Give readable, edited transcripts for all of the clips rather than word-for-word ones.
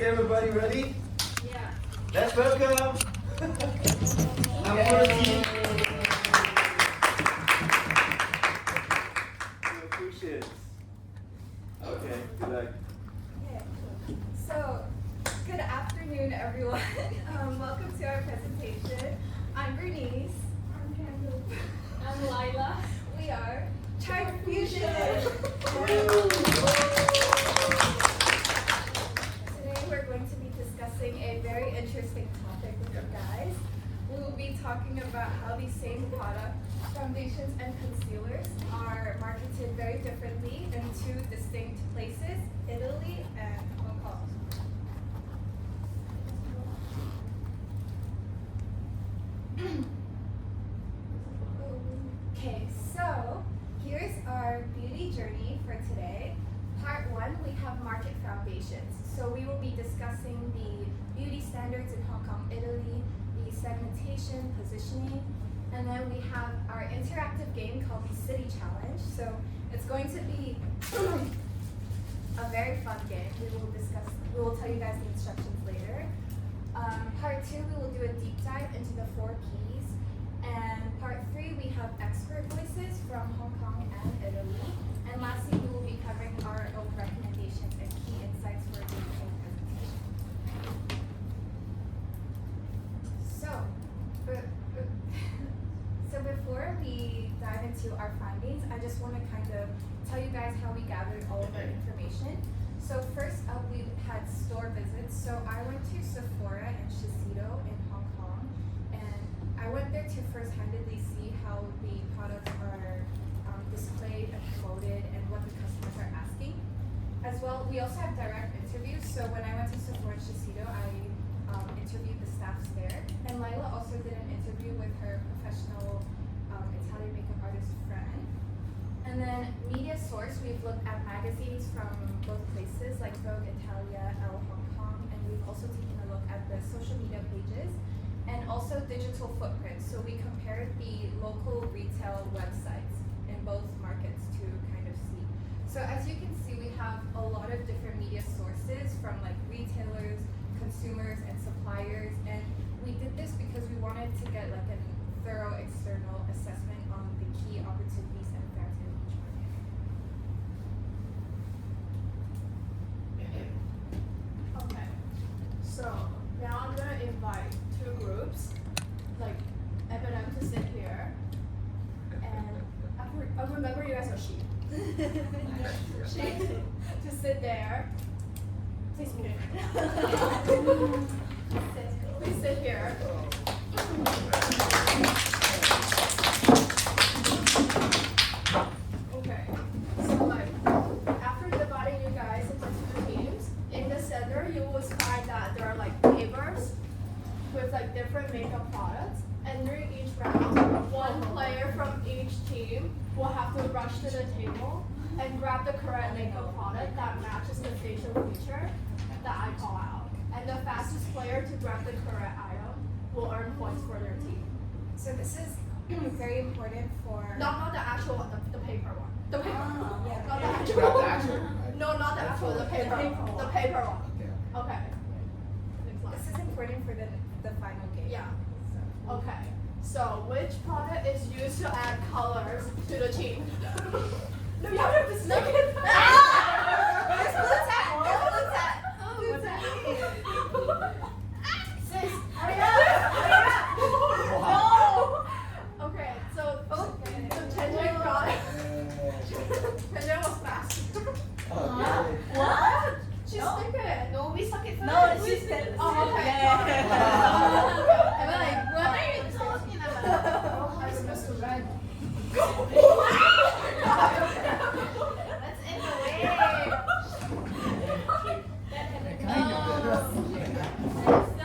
Okay, everybody ready? Yeah. Let's welcome. Trifusion. Okay, good luck. Okay. So, good afternoon, everyone. Welcome to our presentation. I'm Bernice. I'm Kendall. I'm Lila. We are Trifusion. Today we're going to be discussing a very interesting topic with you guys. We will be talking about how these same product, foundations and concealers, are marketed very differently in two distinct places, Italy and Hong Kong. Okay, so here's our beauty journey for today. Part 1, we have market foundations. So we will be discussing the beauty standards in Hong Kong, Italy, the segmentation, positioning, and then we have our interactive game called the City Challenge. So it's going to be a very fun game. We will tell you guys the instructions later. Part 2, we will do a deep dive into the 4 keys. And part 3, we have expert voices from Hong Kong and Italy. And lastly, we will be covering our own recommendations and key insights for the whole presentation. So before we dive into our findings, I just want to kind of tell you guys how we gathered all of our information. So first up, we had store visits. So I went to Sephora and Shiseido in Hong Kong, and I went there to first-handedly see how the products are displayed and promoted and what the customers are asking. As well, we also have direct interviews. So when I went to Sephora and Shiseido, I interviewed the staffs there. And Lila also did an interview with her professional Italian makeup artist friend. And then media source, we've looked at magazines from both places like Vogue Italia, Elle Hong Kong, and we've also taken a look at the social media pages and also digital footprints. So we compared the local retail websites in both markets to kind of see. So as you can see, we have a lot of different media sources from like retailers, consumers, and suppliers. And we did this because we wanted to get like a thorough external assessment on the key opportunities and threats in each market. Okay, so now I'm gonna invite 2 groups, like Eminem to sit here, and I remember you guys are sheep. Sheep to sit there. Please move. Please sit here. Okay, so like after dividing you guys into 2 teams, in the center you will find that there are like papers with like different makeup products, and during each round, 1 player from each team will have to rush to the table and grab the correct makeup product that matches the facial feature that I call out. And the fastest player to grab the correct item will earn points for their team. So this is very important for Not the actual one, the paper one. The paper one. yeah. Not the Not actual the one. actual one. No, not the actual, the paper one. The paper one. Okay. Next slide. This is important for the final game. Yeah. So. Okay. So which product is used to add colors to the team? No, you have to stick it. There's blue tag. There's blue tag. Blue tag. Sis, hurry up. No. Okay, so Chenjun got it. Chenjun was fast. What? She stuck it. No, we suck it first. No, she said. Oh, okay. Yeah. And then like, what are you talking about? I'm supposed to red. Let's end the way.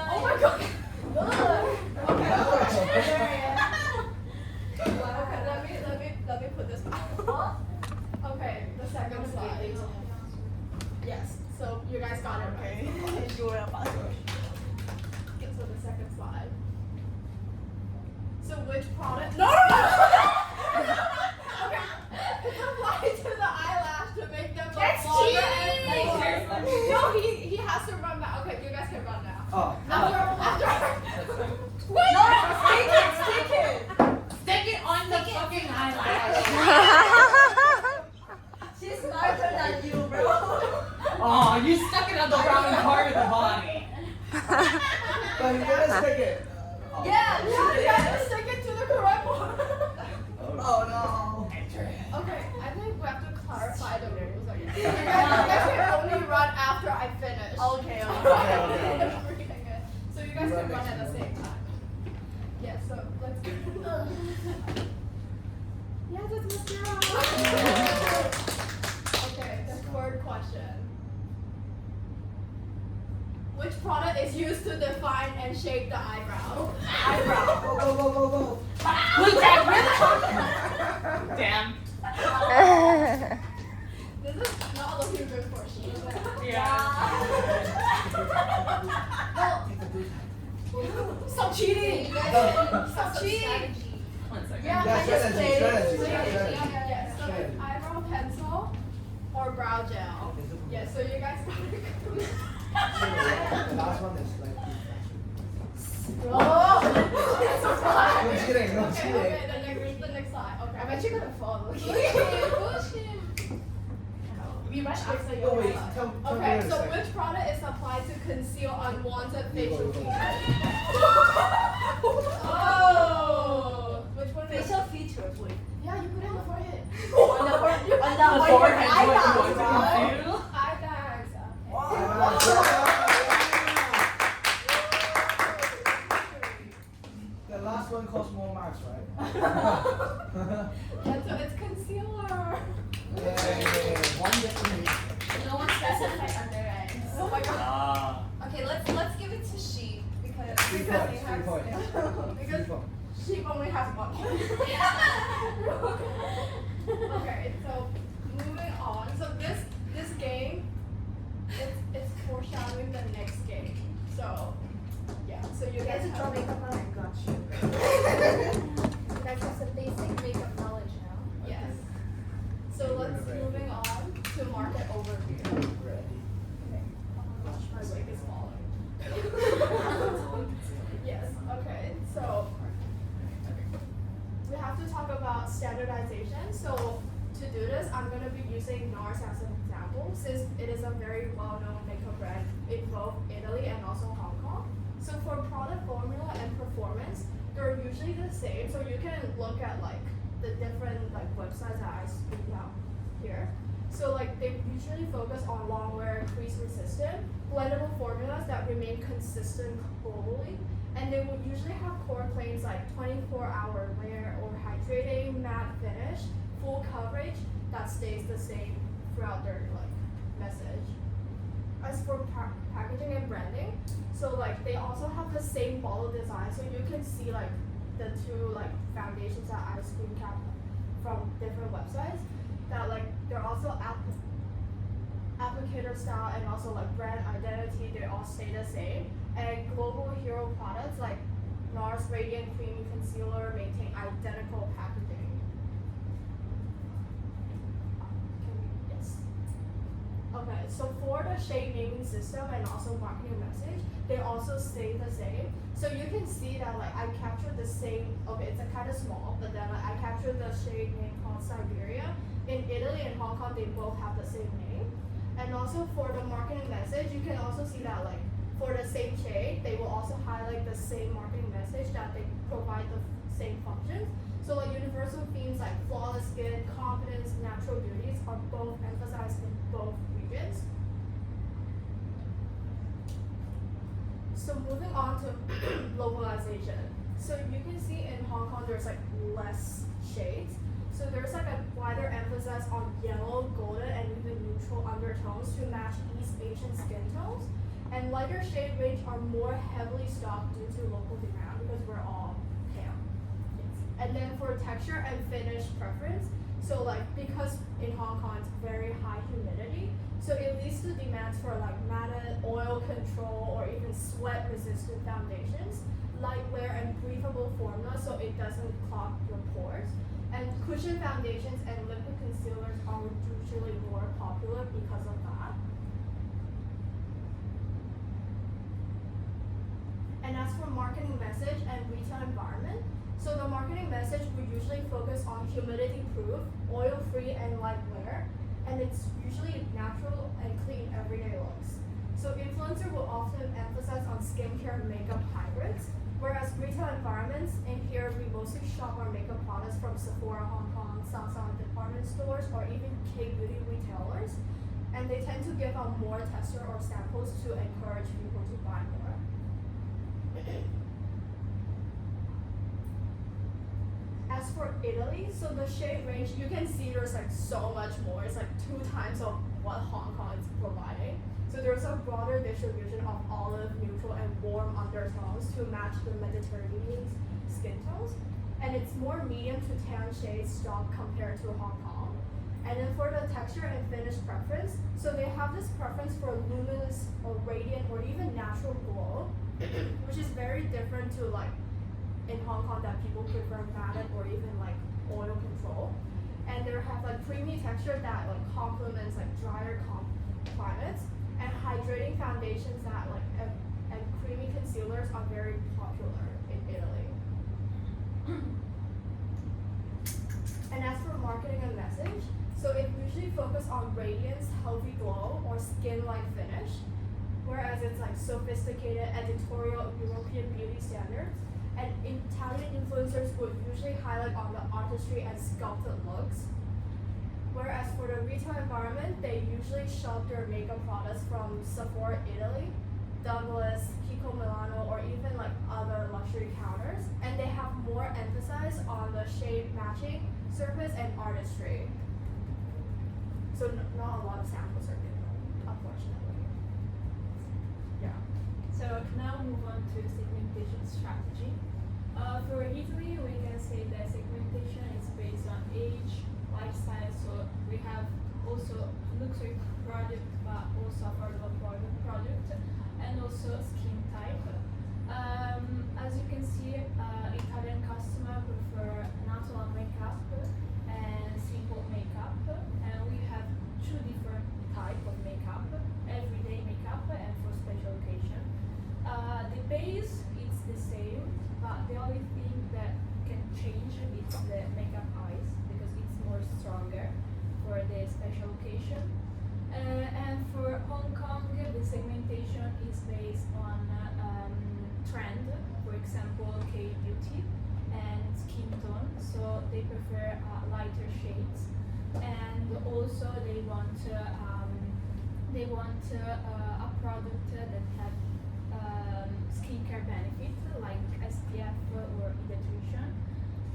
Oh my god. Okay. Okay, let me put this back. Okay, the second slide. Yes. So you guys got it, okay? So the second slide. So which product? No. Okay. It's applied to the eyelash to make them look longer and fuller. No, he has has to run back. Okay, you guys can run now. Oh. After. Wait! No, stick it! Stick it on the fucking eyelash. She's smarter than you, bro. Oh, you stuck it on the wrong part of the body. But you gotta stick it. Yeah, you gotta stick it to the correct one. Oh no. Okay, I think we have to clarify the rules again. You guys can only run after I finish. Okay. So you guys can run at the same time. Yeah, so let's go. Yeah, that's mascara. Okay, the third question. Which product is used to define and shape the eyebrow? Eyebrow. Go. Look at Damn. This is not looking good for she. Yeah. Stop cheating! Stop cheating! 1 second. Yeah, Yeah, I just strategy. Yes, so it's eyebrow pencil or brow gel. Yeah, so you guys gotta The last one is like. Oh! No cheating, no cheating. Okay, the next slide. Okay. I'm actually gonna fall. We run after Oh wait, your tell Okay, me so what to say. which product is applied to conceal unwanted facial features? Oh! Which one is facial features. Wait. Yeah, you put it on the forehead. On the forehead. Eyebags, What you want to do? Eyebags. The last one costs more marks, right? Yeah, so it's concealer. Yay. One different. No one specified under it. Oh my god. Ah. Okay, let's give it to she because 3 they points, 3 have points. Because 3 points. sheep only has one point. Okay, so moving on. So this game, it's foreshadowing the next game. So yeah, so you guys have makeup on. I got you. You guys have some basic makeup knowledge now. yes. So let's moving on to market overview. Ready. My wig is falling. Yes. Okay. So we have to talk about standardization. So to do this, I'm going to be using NARS as an example since it is a very well-known makeup brand in both Italy and also Hong Kong. So for product formula and performance, they're usually the same. So you can look at like the different like websites that I speak out here. So like they usually focus on long wear, crease resistant, blendable formulas that remain consistent globally. And they would usually have core claims like 24-hour wear or hydrating, matte finish, full coverage that stays the same throughout their like message. As for packaging and branding, so like they also have the same bottle design, so you can see like the two like foundations that I screen cap from different websites. That like they're also applicator style and also like brand identity, they all stay the same. And global hero products like NARS Radiant Creamy Concealer maintain identical packaging. Yes. Okay, so for the shade naming system and also marketing message, they also stay the same. So you can see that like I captured the same, okay, it's a kind of small, but then like, I captured the shade name called Siberia. In Italy and Hong Kong, they both have the same name. And also for the marketing message, you can also see that like for the same shade, they will also highlight the same marketing message that they provide the same functions. So like universal themes like flawless skin, confidence, natural beauties are both emphasized in both regions. So moving on to localization. So you can see in Hong Kong there's like less shades. So there's like a wider emphasis on yellow, golden, and even neutral undertones to match East Asian skin tones. And lighter shade range are more heavily stocked due to local demand because we're all pale. Yes. And then for texture and finish preference, so like because in Hong Kong it's very high humidity, so it leads to demands for like matte, oil control, or even sweat resistant foundations, light wear and breathable formula so it doesn't clog your pores. And cushion foundations and liquid concealers are usually more popular because of that. marketing message and retail environment. So the marketing message would usually focus on humidity proof, oil free and light wear, and it's usually natural and clean everyday looks. So influencer will often emphasize on skincare and makeup hybrids, whereas retail environments, in here we mostly shop our makeup products from Sephora Hong Kong, Samsung department stores, or even K-beauty retailers. And they tend to give out more tester or samples to encourage people to buy more. As for Italy, so the shade range, you can see there's like so much more. It's like 2 times of what Hong Kong is providing. So there's a broader distribution of olive, neutral, and warm undertones to match the Mediterranean skin tones. And it's more medium to tan shades stock compared to Hong Kong. And then for the texture and finish preference, so they have this preference for luminous or radiant or even natural glow, which is very different to like in Hong Kong that people prefer matte or even like oil control. And they have like creamy texture that like complements like drier climates, and hydrating foundations that like and creamy concealers are very popular in Italy. And as for marketing and message, so it usually focuses on radiance, healthy glow, or skin-like finish, whereas it's like sophisticated editorial European beauty standards. And Italian influencers would usually highlight on the artistry and sculpted looks. Whereas for the retail environment, they usually shop their makeup products from Sephora Italy, Douglas, Kiko Milano, or even like other luxury counters. And they have more emphasis on the shade matching, surface, and artistry. So not a lot of samples are given, unfortunately. Yeah. So now move on to segmentation strategy. For Italy, we can say that segmentation is based on age, lifestyle. So we have also luxury product, but also affordable product, and also skin type. As you can see, Italian customer prefer natural makeup and simple makeup, and we have 2 different type of makeup: everyday makeup and for special occasion. The base is the same, but the only thing that can change is the makeup eyes because it's more stronger for the special occasion. And for Hong Kong, the segmentation is based on trend, for example, K-beauty and skin tone. So they prefer lighter shades, and also they want a product that have skincare benefit like STS or hydration,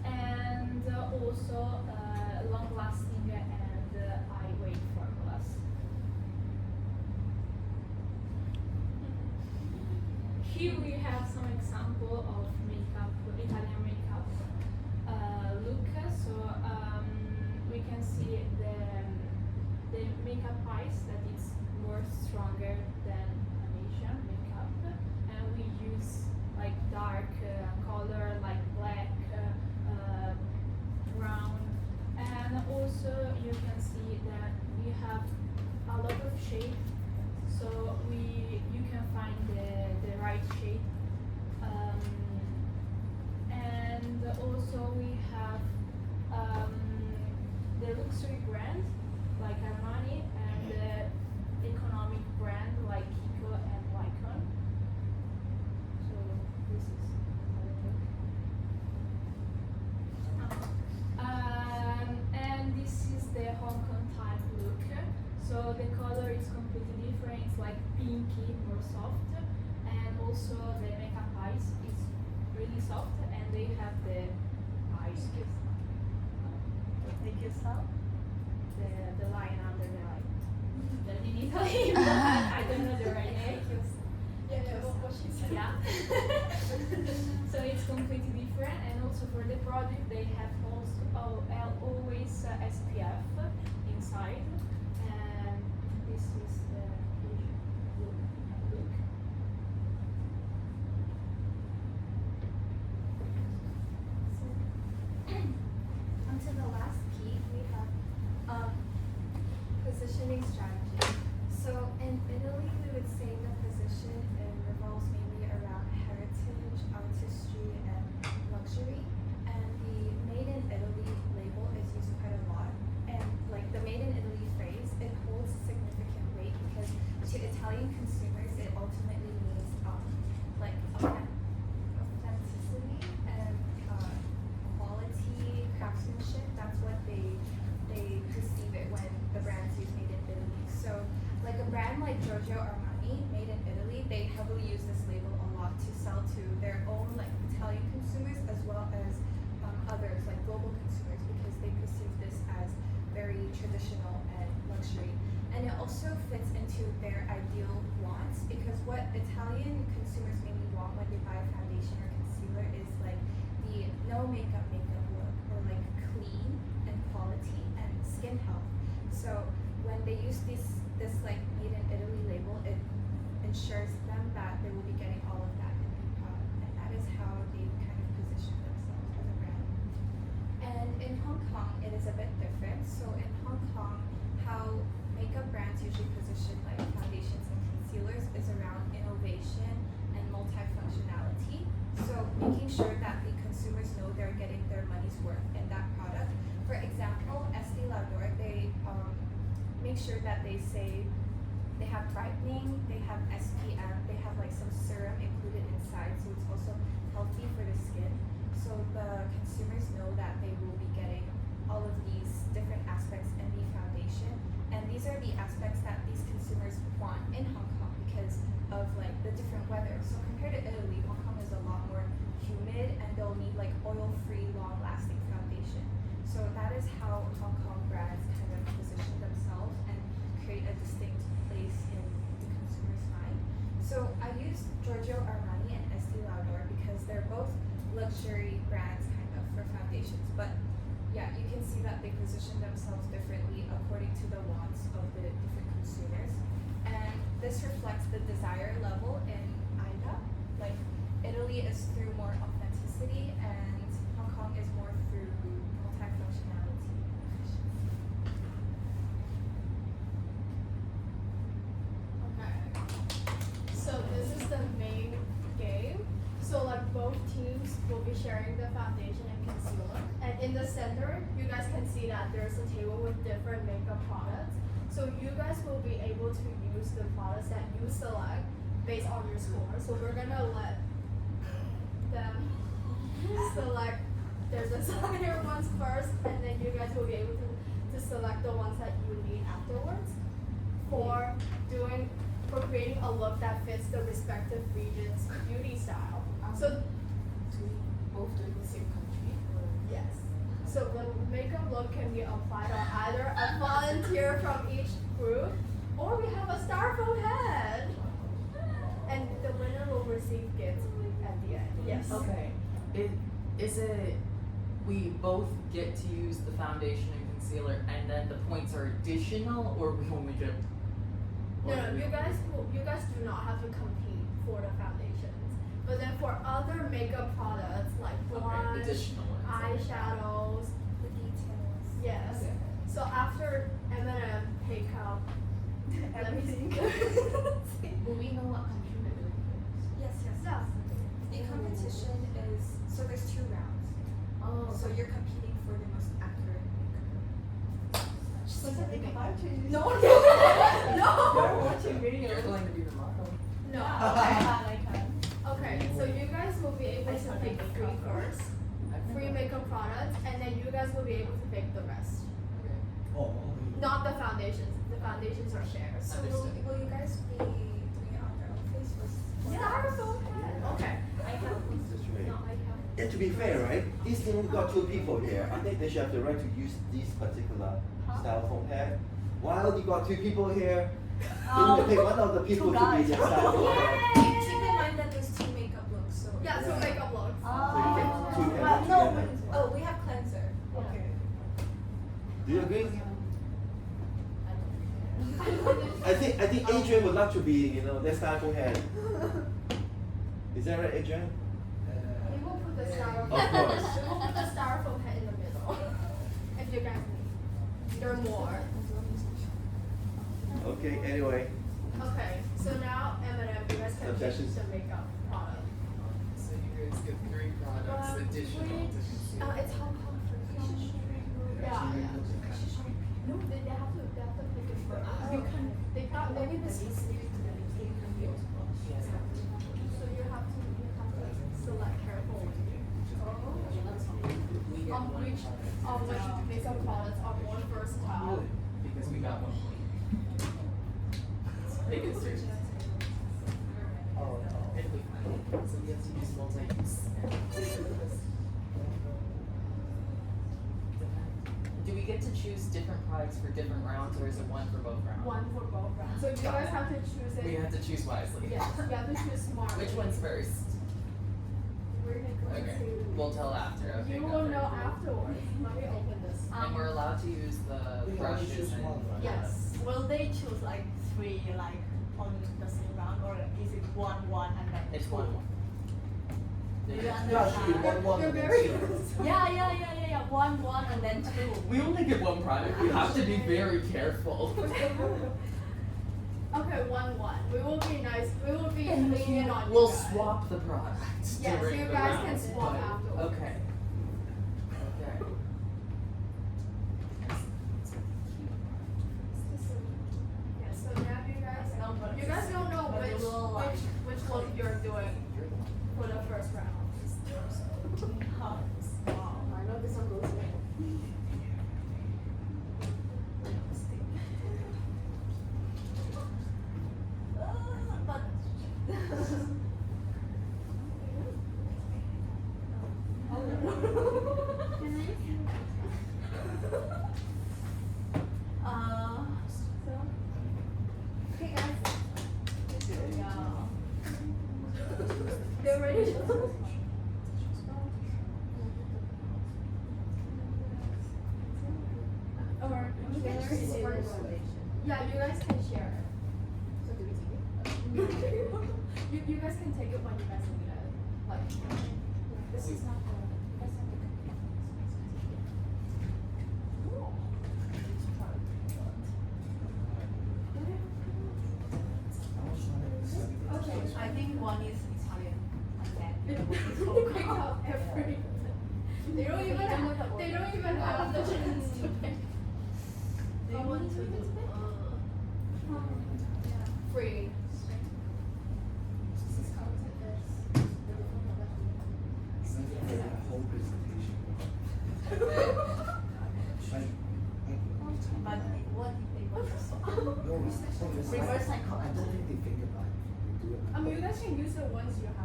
and also long-lasting and high-weight formulas. Here we have some example of makeup, Italian makeup look. So we can see the makeup eyes that is more stronger than an Asian makeup, and we use like dark color like black, brown, and also you can see that we have a lot of shade. So you can find the right shade, and also we have the luxury brand like Armani and the economic brand like Kiko and Lycon. So this is how it looks. And this is the Hong Kong type look. So the color is completely different. It's like pinky, more soft, and also the makeup eyes is really soft, and they have the eyes. Thank you, so the line under the eye. That in Italy, but I don't know the right name. Yeah, what she said. Yeah. So it's completely different, and also for the product they have also always SPF inside, and this is the look. So, onto the last key, we have positioning strategy. So in Italy, we would say the position revolves mainly around heritage, Giorgio Armani, made in Italy, they heavily use this label a lot to sell to their own like Italian consumers as well as others like global consumers because they perceive this as very traditional and luxury. And it also fits into their ideal wants because what Italian consumers mainly want when they buy a foundation or concealer is like the no makeup look or like clean and quality and skin health. So when they use this like made in Italy label, it ensures them that they will be getting all of that in the product, and that is how they kind of position themselves as a brand. And in Hong Kong, it is a bit different. So in Hong Kong, how makeup brands usually position like foundations and concealers is around innovation and multifunctionality. So making sure that the consumers know they're getting their money's worth in that product. For example, Estee Lauder, they make sure that they say they have brightening, they have SPF, they have like some serum included inside, so it's also healthy for the skin. So the consumers know that they will be getting all of these different aspects in the foundation, and these are the aspects that these consumers want in Hong Kong because of like the different weather. So compared to Italy, Hong Kong is a lot more humid, and they'll need like oil-free, long-lasting foundation. So that is how Hong Kong brands kind of position themselves and create a distinct place in the consumer's mind. So I use Giorgio Armani and Estee Lauder because they're both luxury brands kind of for foundations. But yeah, you can see that they position themselves differently according to the wants of the different consumers. And this reflects the desire level in AIDA. Like Italy is through more authenticity and Hong Kong is more through multifunctionality. Okay. So this is the main game. So like both teams will be sharing the foundation and concealer. And in the center, you guys can see that there's a table with different makeup products. So you guys will be able to use the products that you select based on your score. So we're gonna let them select their designer ones first, and then you guys will be able to select the ones that you need afterwards for creating a look that fits the respective region's beauty style. So Both in the same country? yes. So the makeup look can be applied on either a volunteer from each group, or we have a styrofoam head. And the winner will receive gifts at the end. Yes. Okay. Is it we both get to use the foundation and concealer and then the points are additional, or we only get No, you guys do not have to compete for the foundations. But then for other makeup products like blush, additional ones. eyeshadows, The details. yes. Okay. So after M&M pick up everything. Will we know what country we're doing this? Yes. Yeah. The competition is, so there's 2 rounds. Oh, So you're competing for the most accurate makeup. No. watching videos. You're going to be the model. No. Okay, so you guys will be able to pick 3 first, 3 makeup products, and then you guys will be able to pick the rest. Okay. Oh, Not the foundations. The foundations are shared. So Understood. will you guys be doing it on your own face or? Styrofoam head. Okay. I have. That's right. No, I have. And to be fair, right, this team got 2 people here. I think they should have the right to use this particular styrofoam head. While you got 2 people here, you need to pick one of the people to be the styrofoam head. Keep in mind that there's 2 makeup looks, so. Yeah, so makeup looks. So you can 2 can work No, together. oh, we have cleanser. okay. Do you agree? I think Adrian would love to be, that styrofoam head. Is that right, Adrian? We will put the styrofoam. Of course. We will put the styrofoam head in the middle. If you guys need. There are more. Okay, anyway. Okay, so now M&M, you guys can pick Obsessions. the makeup product. So you guys get 3 products additional to conceal. It's Hong Kong first. Yeah. No, they have to pick it first. You can. They got maybe this is. So you have to select carefully. Which makeup products are more versatile. Because we got 1 point. Make it straight. Oh, no. It'll be fine. So we have to use multi-use. Do we get to choose different products for different rounds, or is it one for both rounds? One for both rounds. So you guys have to choose it. We have to choose wisely. Yes, you have to choose smart. Which one's first? We're gonna go Okay, to. we'll tell after. Okay, You got will it. know afterwards. Let me open this. And we're allowed to use the We can only brushes choose and. one, right? Yes. Will they choose like three like on the same round, or is it one and then It's two? one. Do you Yeah, it should be understand? one, You're and then very. two. Yeah. One and then two. We only get one product. We have to be very careful. Okay, 1-1. We will be nice. We will be lenient on you We'll guys. swap the products. Yes, during you the guys round, can swap but- afterwards. Okay. Okay. Yeah, so now you guys. No, but You guys don't know but they which will, like, which one you're doing for the first round. Wow. I know this one goes in. But Okay, guys. yeah. They're ready. Or yeah, you guys can share it. So do we take it? You guys can take it when you guys need it. Like This is not the. That's not the. okay. I think one is Italian and then They the one is pick Hong up every. They don't even have. They don't even have the chance to pick. They want to do Free. Whole presentation. but what if they want to swap? No, it's Reverse like, psychology. I don't think they think about it. They do it. You guys can use the ones you have.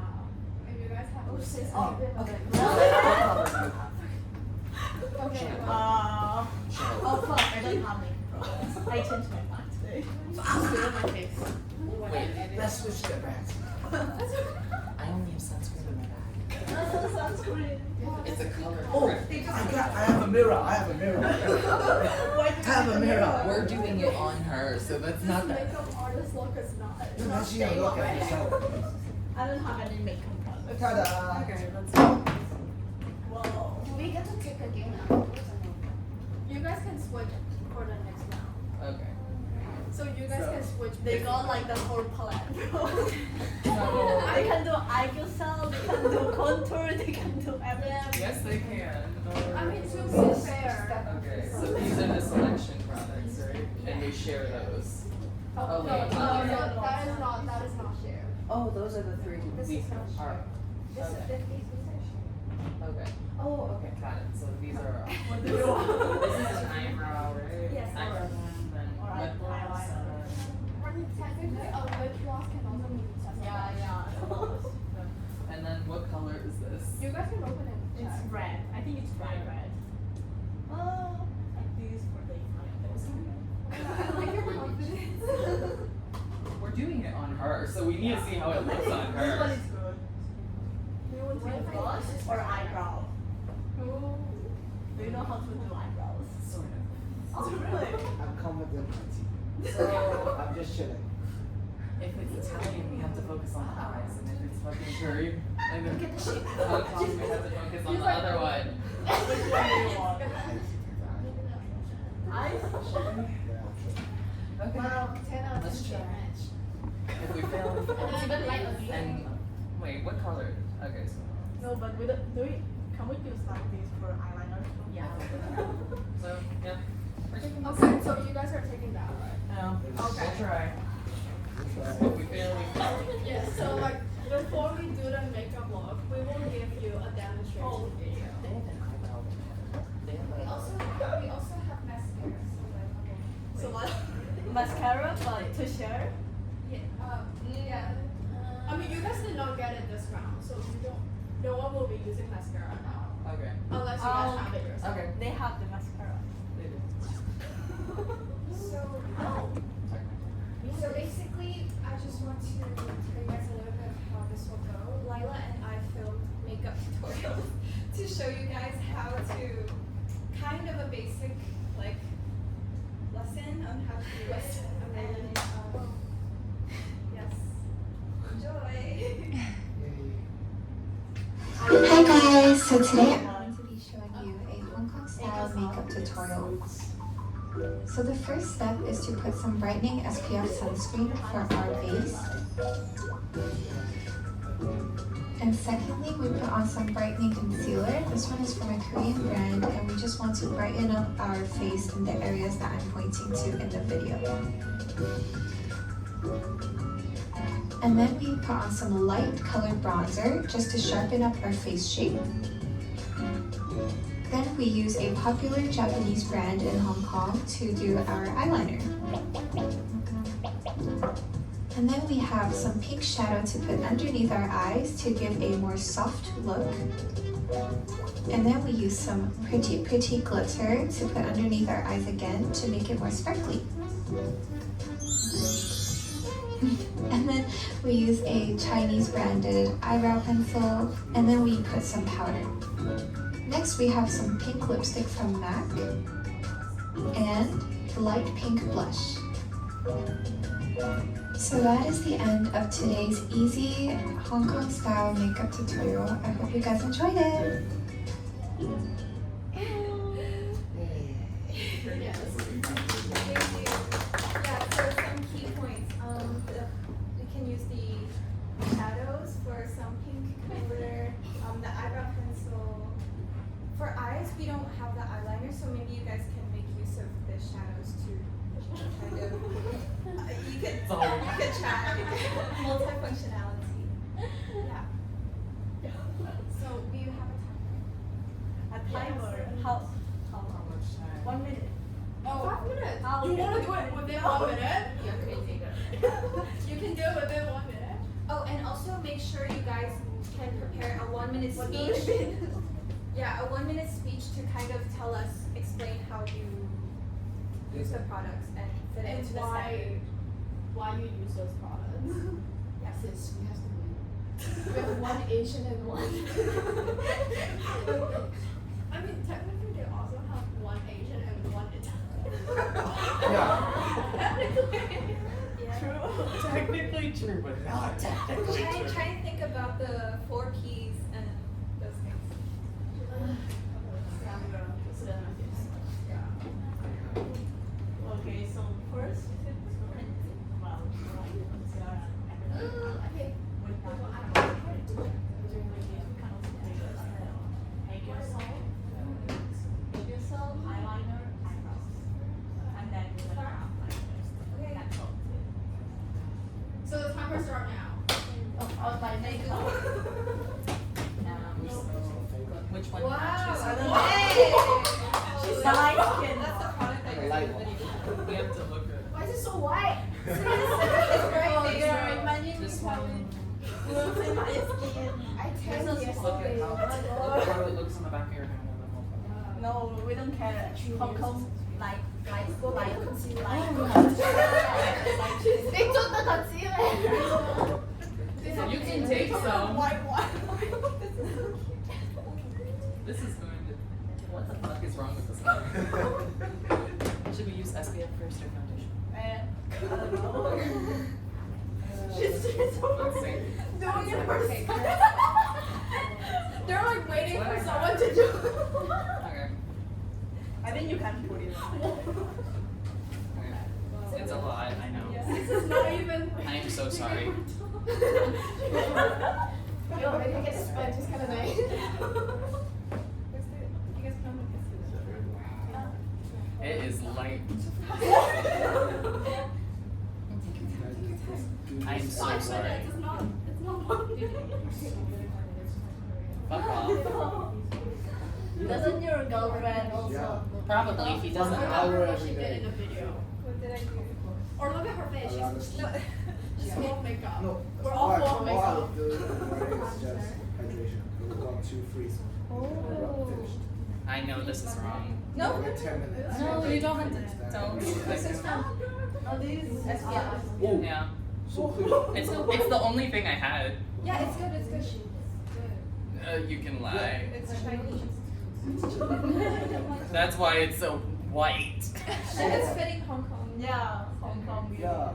And you guys have. Oh, okay. Okay. Oh fuck, I don't have it. I changed my mind today. So I'm still on my face. Wait, Let's switch the bags. I only have sunscreen in my bag. That's sunscreen. It's a color. Oh, I have a mirror. I have a mirror. Why do I have a mirror. We're doing it on her, so that's This not that. makeup artist look is not. It's No, not that's you staying look at already. yourself. I don't have any makeup products. Ta-da. Okay, let's go. Whoa. Do we get to pick a game now? You guys can switch for the next round. Okay. So you guys can switch. They got like the whole palette, bro. So, They can do IQ cell, they can do contour, they can do everything. yes, they can. I mean, to be fair. Okay, so these are the selection products, right? And we share those. Oh, Oh, no, wait. that is not shared. Oh, those are the three This we is not are. This is Okay. 50. Okay. Oh, okay, got it. So these are. What do you want? This is an eyebrow, right? Yes. Eyebrow, then Or lip gloss, eyeliner. Technically, a lip gloss can also be accessible. Yeah. And then what color is this? You guys can open it. and It's check. red. I think it's bright red. Oh, like this for the I like your confidence. We're doing it on her, so we need to see how it looks on This one her. is good. Do you want to do gloss or eyebrow? Do you know how to do eyebrows? Sort of. Oh, really? I'm confident in my team. So I'm just chilling. If it's Italian, we have to focus on the eyes, and if it's fucking curry, and then Look at the shape. Hong Kong, we have to focus on the other one. Which one do you want? Eyes? Okay. Wow, 10 out of 10 Let's try. match. If we fail, we fail. It's even light on me. And wait, what color? Okay, so. No, but with do we can we use like this for eyeliner too? Yeah. So yeah, we're taking this. Okay, so you guys are taking that, right? No. Okay. We'll try. If we fail, we fail. Yes, so like before we do the makeup look, we will give you a demonstration video. We also have mascara. So what? Mascara, but to share? Yeah. I mean, you guys did not get it this round, so you don't. No one will be using mascara now, Okay. unless you guys have it yourself. Okay. They have the mascara. They do. So, so basically, I just want to tell you guys a little bit of how this will go. Lila and I filmed makeup tutorials to show you guys how to kind of a basic like lesson on how to do it. And yes, enjoy. Hi guys, so today I'm going to be showing you a Hong Kong style makeup tutorial. So the first step is to put some brightening SPF sunscreen for our base. And secondly, we put on some brightening concealer. This one is from a Korean brand and we just want to brighten up our face in the areas that I'm pointing to in the video. And then we put on some light colored bronzer just to sharpen up our face shape. Then we use a popular Japanese brand in Hong Kong to do our eyeliner. And then we have some pink shadow to put underneath our eyes to give a more soft look. And then we use some pretty glitter to put underneath our eyes again to make it more sparkly. And then we use a Chinese branded eyebrow pencil, and then we put some powder. Next we have some pink lipstick from MAC and light pink blush. So that is the end of today's easy Hong Kong style makeup tutorial. I hope you guys enjoyed it. Yes. Thank you. Yeah, so some key points. We can use the shadows for some pink color, the eyebrow pencil. For eyes, we don't have the eyeliner, so maybe you guys can make use of the shadows to kind of, you could try multifunctionality. Yeah. So we have a A timer. How much time? 1 minute. Oh, 5 minutes. How You want to do it within 1 minute? You're crazy girl. You can do it within 1 minute. Oh, and also make sure you guys can prepare a 1 minute What do speech. you mean? Yeah, a 1 minute speech to kind of tell us, explain how you use the products and fit it And into the why you use those products. Yes. Sis, we have to win. We have one Asian and one. I mean, technically they also have one Asian and one Italian. Technically. Yeah. Technically true, but not technically true. Try and think about the 4 Ps and those things. Okay, so first, well, Okay. eyeliner, eyebrows, and then with an Okay. That's all. So the timer start now. Oh, my makeup. Which one? Wow. matches? Hey. She's light skin. That's the product that you're Light doing the video. We have to look at Why is it so white? It's very Oh, big. girl, my name this is one. Looks in my skin. I tell Look you. at how it looks on the back of your hand. No, we don't care. Hong Kong, like, They took the concealer. You can take some. White. This is going to. What the fuck is wrong with this guy? Should we use SPF first or foundation? I don't know. She's Let's see. doing it herself. They're like waiting for What? someone to do it. Okay. I think you can put it on. Okay. It's a lot, I know. This is not even. I am so sorry. Yo, maybe I get a sponge, it's kind of nice. It is light. I am so 5 sorry. minutes, it's not 1 minute. Fuck off. Doesn't your girlfriend also? Probably if he doesn't I know. remember what she did in the video. What did I do? Or look at her face. Around the She's skin. just full of makeup. No, We're all full of all I makeup. would do is just hydration. 1, 2, 3. Finished. I know this is wrong. No. Wait 10 minutes. No, you don't have to. Don't. This is from. No, this is STS. Oh, Yeah. so clear. It's the only thing I had. Yeah, it's good, it's good. You can lie. It's Chinese. That's why it's so white. And it's fitting Hong Kong. Yeah, Hong Kong. Yeah.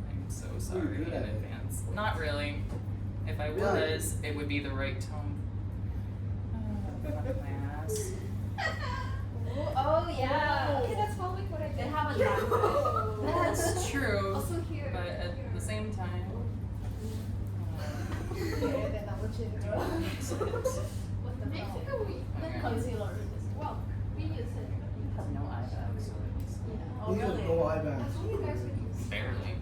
I'm so You're sorry good in at it. advance. Not really. If I Really? was, it would be the right tone. Fuck my ass. Oh yeah. Okay, that's probably what I did. They have a line. That's true. Also here. But at the same time. What the hell? Okay. Concealer. Well, we use it. You have no eye bag, so it's Oh, You have really? no eye bag. That's what you guys would use. barely.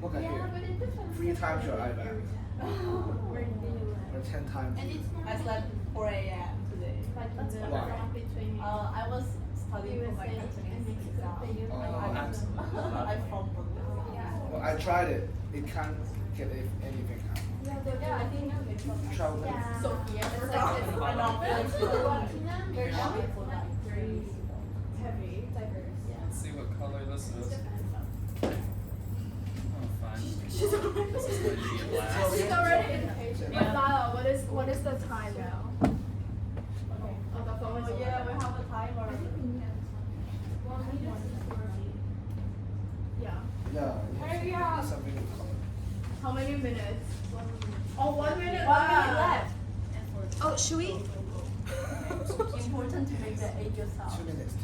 Look at Yeah, here. but it depends. 3 times your eye bag. Or 10 times. And it's more I slept 4 a.m. today. like the Why? difference between I was studying for my USA and Cantonese exam. Oh, absolutely. I fumbled. Well, I tried it. It can't get anything out. Yeah, I think Try with yeah. Sophia. It's It's like like this. I know. Very Very for that. Very heavy, diverse. Let's see what color this is. Oh, fine. She's already. This is going to be a blast. She's already impatient. Yeah. But Lala, what is the time now? Okay. Oh, the phone is Oh, yeah, we have a timer. Yeah. Yeah. Hurry up. Something with color. How many minutes? Oh, 1 minute 1 left. minute left. Oh, should we? Important to make the age yourself. 2 minutes.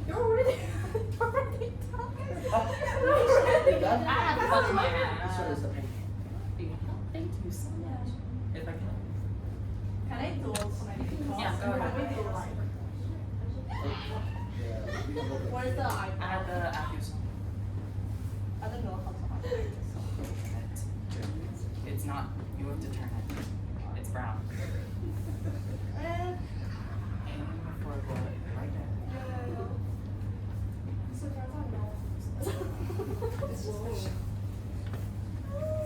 You're already talking. You done? I have to touch my So ass. is the pink. Thank you so much. If I can. Can I do also like Yeah, go ahead. Can we do like Yeah, we can look at where's the I eyebrow? have the Accusum. I don't know how to highlight this. It's not, you have to turn it. It's brown. Aim for the right there.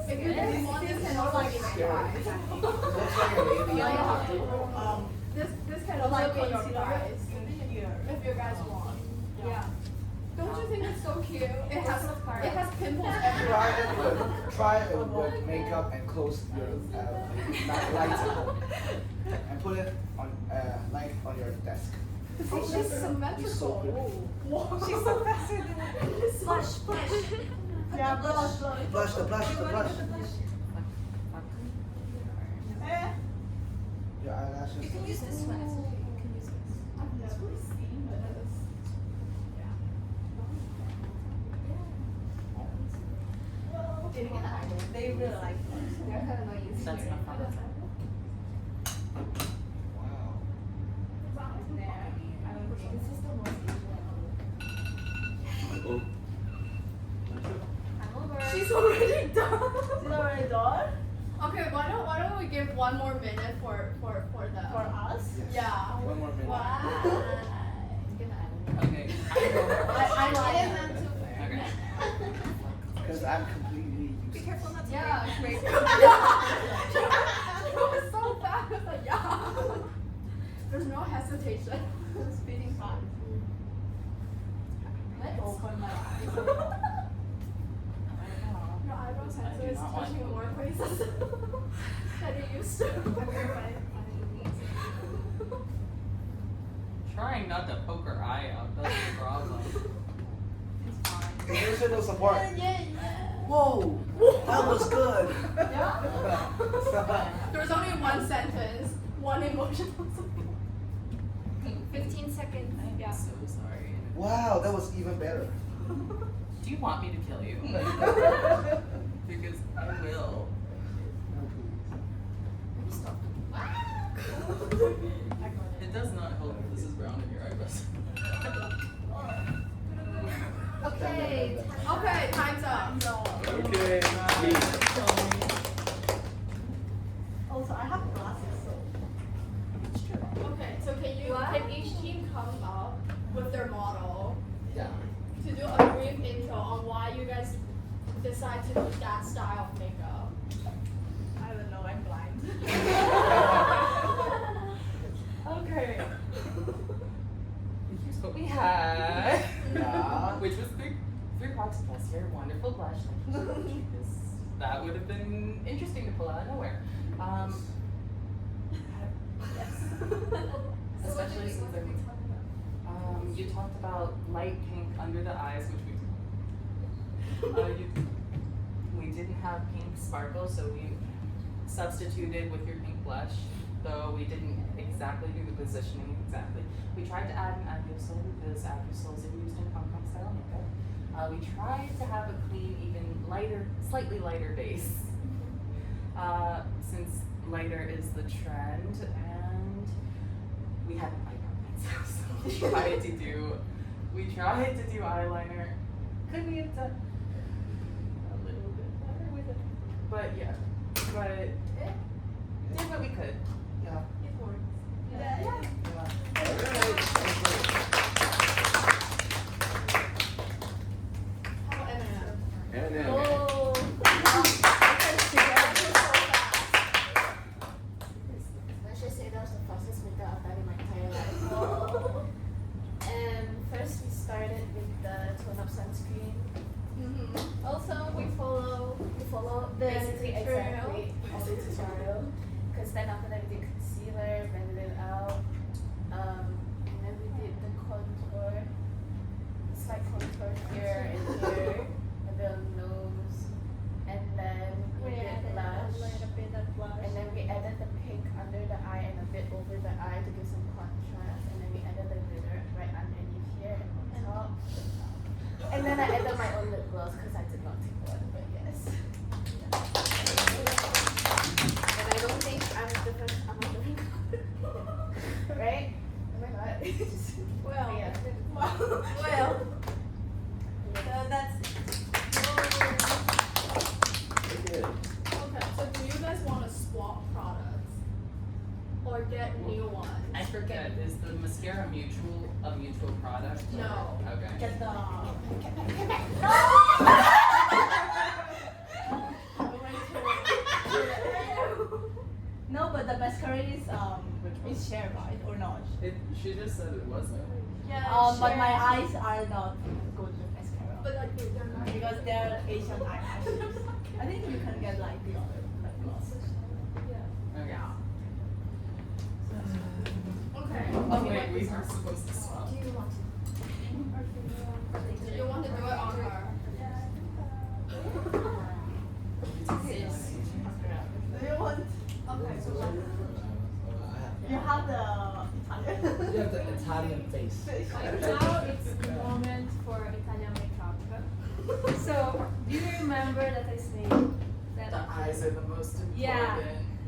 If you really want this can also be Scary. my It looks like a baby. This can Or also like be your concealer prize. here. If you guys want. Yeah. Don't you think it's so cute? It has pimples everywhere. Try it with makeup and close your lights and put it on light on your desk. Oh, she's It's so symmetrical. pretty. Whoa. She's so fascinating. Blush, blush. Yeah, blush, blush. Blush, the blush, the blush. Your eyelashes. You can use this one. It's okay. You can use this. I've never seen this. They really like blush. They're kind of like using That's it. not fun. Wow. This is the most usual. I'm over. She's already done. She's already done? Okay, why don't we give 1 more minute for the For us? Yes. Yeah. 1 more minute. Okay. I like it. Okay. Because I'm completely Be useless. careful not to Yeah. break. It was so fast. Like, yeah. There's no hesitation. Speeding fast. Let's open my eyes. Your eyebrows I do is not want touching to. more places than it used to. Trying not to poke her eye out, that's the problem. It's fine. Emotional support. Yeah. Whoa, that was good. There's only 1 sentence, 1 emotional support. 15 seconds. I'm so sorry. Wow, that was even better. Do you want me to kill you? Because I will. Stop. It does not help if this is brown in your eyebrows. Okay. Okay, time's up. Okay. Also, I have glasses, so. Okay, so can you What? take your model Yeah. to do a brief intro on why you guys decide to do that style of makeup. I don't know, I'm blind. Okay. Here's what we had. Yeah. Which was three products plus your wonderful blush. That would have been interesting to pull out of nowhere. Yes. Especially since what did we talk about? you talked about light pink under the eyes, which we didn't have pink sparkle, so we substituted with your pink blush, though we didn't exactly do the positioning exactly. We tried to add an Aerosol because aerosols are used in Hong Kong style makeup. We tried to have a clean, even lighter, slightly lighter base, since lighter is the trend, and we had an eyebrow pencil, so we tried to do eyeliner. Could we have done a little bit better with it? But yeah, did what we could. Yeah. It works. Yeah. Yeah. How about Eminem? And then, Oh. Let's just say that was the fastest makeup I've done in my entire life. And first we started with the tone-up sunscreen. Also, we follow the basically tutorial. exactly all the tutorial. Because then after that we did concealer, blended it out. And then we did the contour. Slight contour here and here. A bit on the nose. And then we did blush. And then we added the pink under the eye and a bit over the eye to give some contrast. And then we added the glitter right underneath here and on top. And then I added my own lip gloss because I did not take one, but yes. And I don't think I'm the first, I'm not the makeup. Right? Oh my god. Well, Yeah. Well, that's okay. Okay, so do you guys want to swap products or get new ones? I forget, is the mascara a mutual product? or- No. Okay. get the. No, but the mascara is shared, right, or not? She just said it wasn't. Yeah, But my share. eyes are not good with mascara But like they're not. because they're Asian eyelashes. I think you can get like the other like gloss. Okay. Okay. Oh wait, we were supposed to swap. Do you want to? Do you want to do it on her? Do you want? Okay, so You have the Italian. You have the Italian face. Now it's the moment for Italian makeup. So, do you remember that I said that The eyes are the most important. Yeah.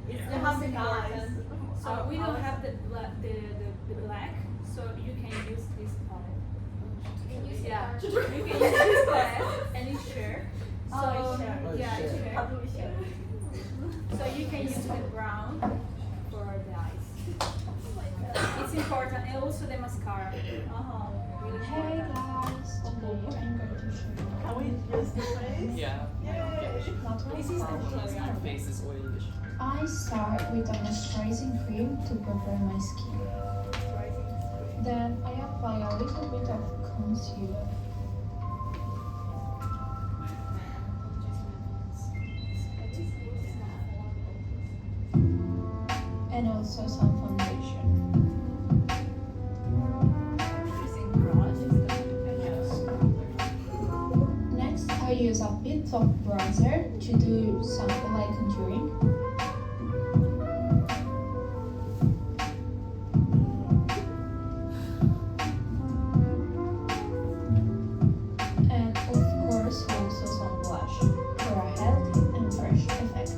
it's Yeah. the You most have the eyes. important? So we don't have the black, so you can use this palette. You can use Yeah, the you can use this palette and it's sheer. So Oh, it's sheer. Oh, yeah, it's sheer. How sheer. do we share? So you can use the brown for the eyes. It's important, and also the mascara. Really Hey important. guys, today I'm going to show you. Can we use the face? Yeah. Yay! This is the My face is oily. I start with a moisturizing cream to prepare my skin. Then I apply a little bit of concealer. And also some foundation. Using brush. Next, I use a bit of bronzer to do some light contouring. And of course, also some blush for a healthy and fresh effect.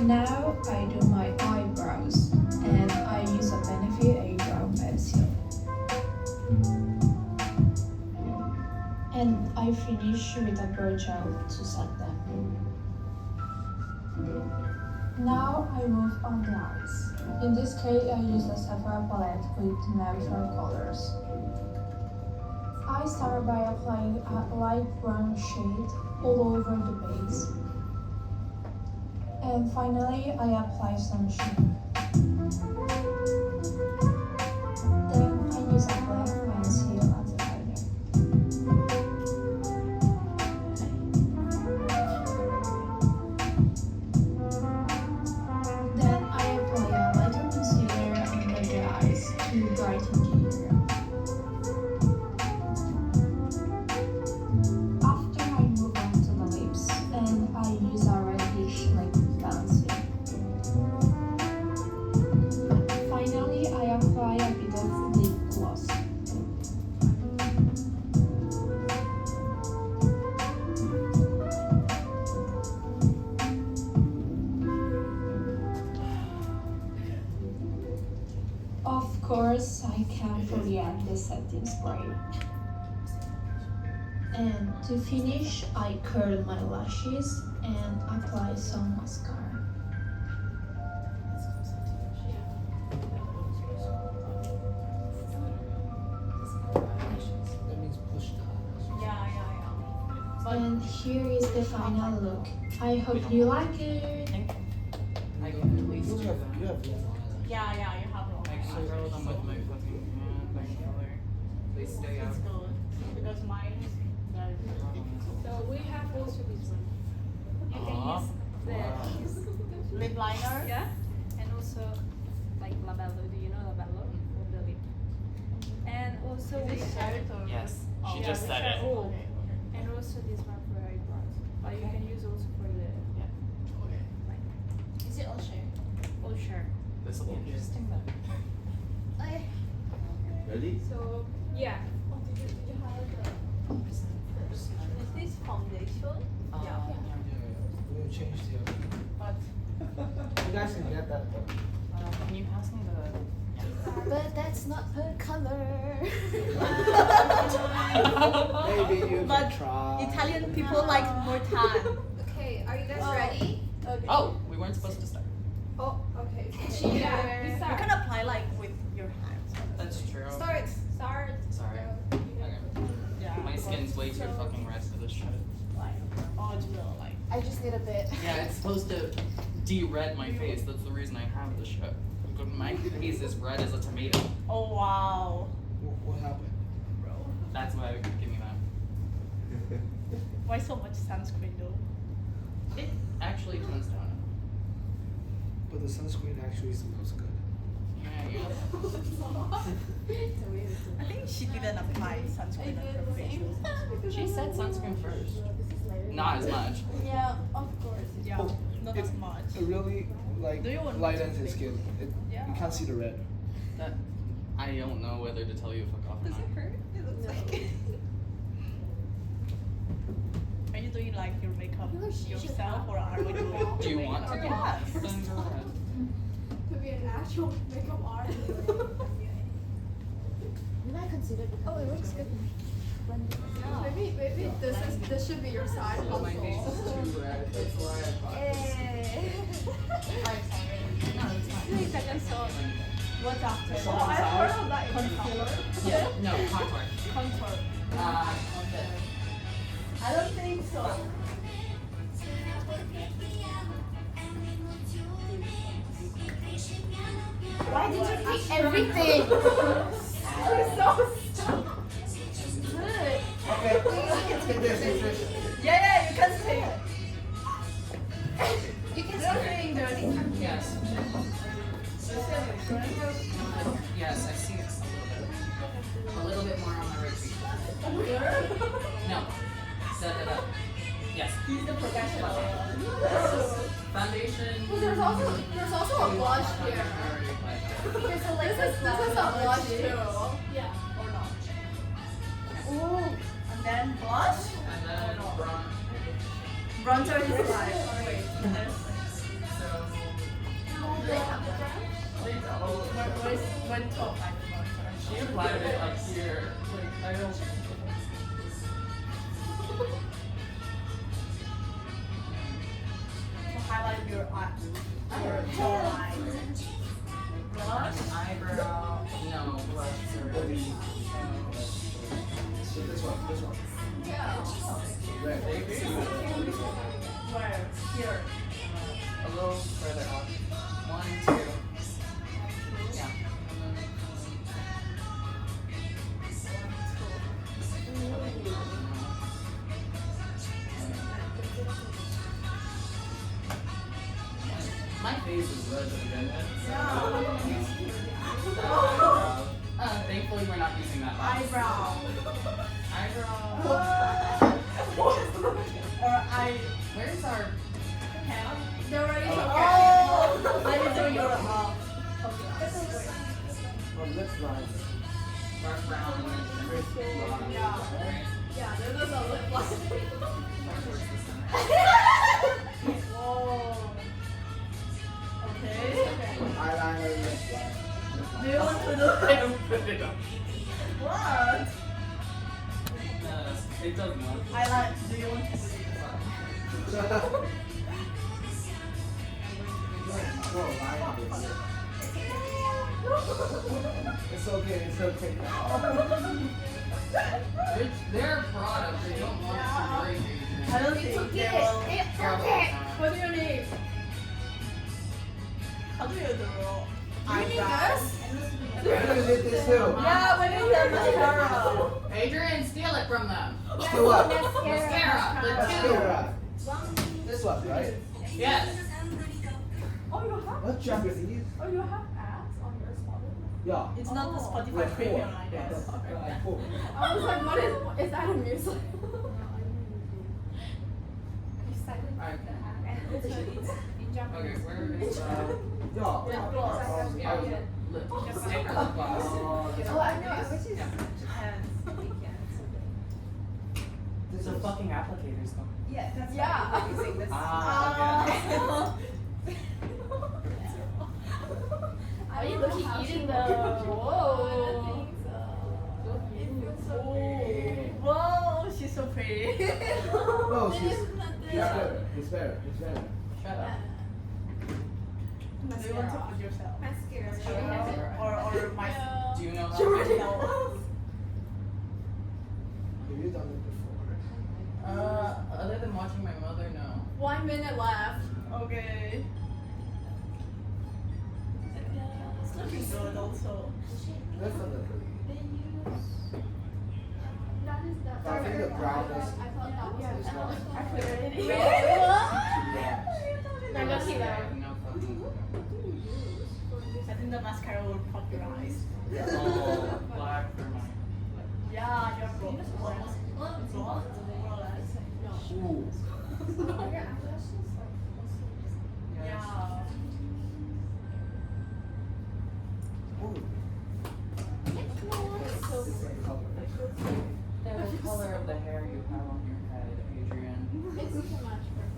Now I do my eyebrows and I use a Benefit eyebrow pencil. And I finish finish with a brow gel to set them. Now I move on the eyes. In this case, I use a Sephora palette with neutral colors. I start by applying a light brown shade all over the base. And finally, I apply some shimmer. Then I use a black pencil as a highlighter. Then I apply a lighter concealer under the eyes to brighten the area. After I move on to the lips, and I use a reddish liquid balancing. Finally, I apply a bit of lip gloss. Of course, I can't forget the setting spray. And to finish, I curl my lashes and apply some mascara. That means push down. And here is the final look. I hope you like it. I can at least You do have that. you have one. Yeah, you have one. I can curl them with my fucking hand. I color. Please stay out. It's good. Because mine is very So we have also this one. You can Aw. use the lip liner. yeah, and also like labello. Do you know labello for the lip? And also we have Yes, she yeah, just we said share- it. oh, and also this one for eyebrows. But you can use also for the Is it all share? oh sure. This will be interesting then. Ready? So yeah. Did you have the is this foundation? Yeah. We will change the. But You guys can get that though. Can you pass me the? But that's not her color. Maybe you But can try. Italian people like more tan. Okay, are you guys Oh. ready? Okay. Oh, we weren't supposed to start. Oh, okay. Yeah, we You start. can apply like with your hands. That's true. Start. Sorry. Okay. Yeah. My skin's way too So, fucking red for this shit. like original like. I just need a bit. Yeah, it's supposed to de-red my face. That's the reason I have the shit. Because my face is red as a tomato. Oh wow. What happened? Bro. That's why I would give me that. Why so much sunscreen though? It actually tones down. But the sunscreen actually smells good. Yeah. I think she didn't apply sunscreen on her face. She said sunscreen first. Not as much. Yeah, of course. Yeah, Oh, not it- as much. It really like Do you want lightens to his take- skin. Yeah. You can't see the red. That I don't know whether to tell you fuck off or Does not. it hurt? It looks like. Are you doing like your makeup yourself or are we doing? Do you want to? Yes. Then go ahead. To be an actual makeup artist. Did I consider Oh, it looks good. Maybe this should be your side Oh, my face hustle. is too red. That's why I bought this. Second song. What's after? Song Oh, I've sour? heard of that concealer. Yeah. No, contour. Contour. I don't think so. Why did you pick everything? You're so stupid. Okay, take this. Yeah, you can say it. You can start doing dirty. Yes. Yes, I see it a little bit more on my right cheek. No. Set it up. Yes. He's the professional. Foundation. Well, there's also a blush here. There's a This is a blush too. Yeah. Or not. Ooh. And then blush. And then bronze. Bronzer is blush. Wait. Where to apply the bronzer? She applied it up here. Like, I don't. your jawline. Blush? Eyebrow. No, blush. What do you need? So this one. Yeah. Red. Where? Here. A little further up. 1, 2. Yeah. My face is red to begin with. Thankfully, we're not using that. Eyebrow. Eyebrow. Or eye. Where's our Hand. They're already Oh! I didn't do your Lip line. dark brown? Yeah. Yeah, there's a lip gloss. Whoa. Okay. Eyeliner, lip line. Do you want to do what? It does not. I like. Do you want to do No, line on it. It's okay. It's their product. They don't want to break it. I don't think they will. What do you need? How do you do You need eyebrows? this? You did this too. Yeah, we need the mascara. Adrian, steal it from them. Still what? Mascara. The two. Mascara. This one, right? Yes. Oh, you have? What Japanese? Oh, you have ads on your Spotify? Yeah. It's not the Spotify premium, I guess. Like 4. I was like, what is that a music? Alright. It's in Japanese. Okay, where is Yeah. yeah, lip. Just stick or lip gloss. Oh, this Oh, one. I know. Which is Yeah. This The is fucking applicators though. Yeah, that's Yeah. why I'm using this. Are you looking eating the? Whoa. Whoa, she's so pretty. No, she's better. It's better. Shut up. Do you want to put yourself? Mascara. Or my. Do you know how No. Have you done it before? Other than watching my mother, no. 1 minute left. Okay. It's looking good also. Definitely. That is the. I think the brown is. I thought that was It's not. I'm gonna see that. No fucking. I think the mascara will pop your eyes. Yeah. Oh, black for my. Yeah, your almost blonde. More or less. Ooh. Yeah. Ooh. Same color. The color of the hair you have on your head, Adrian. It's too much for me.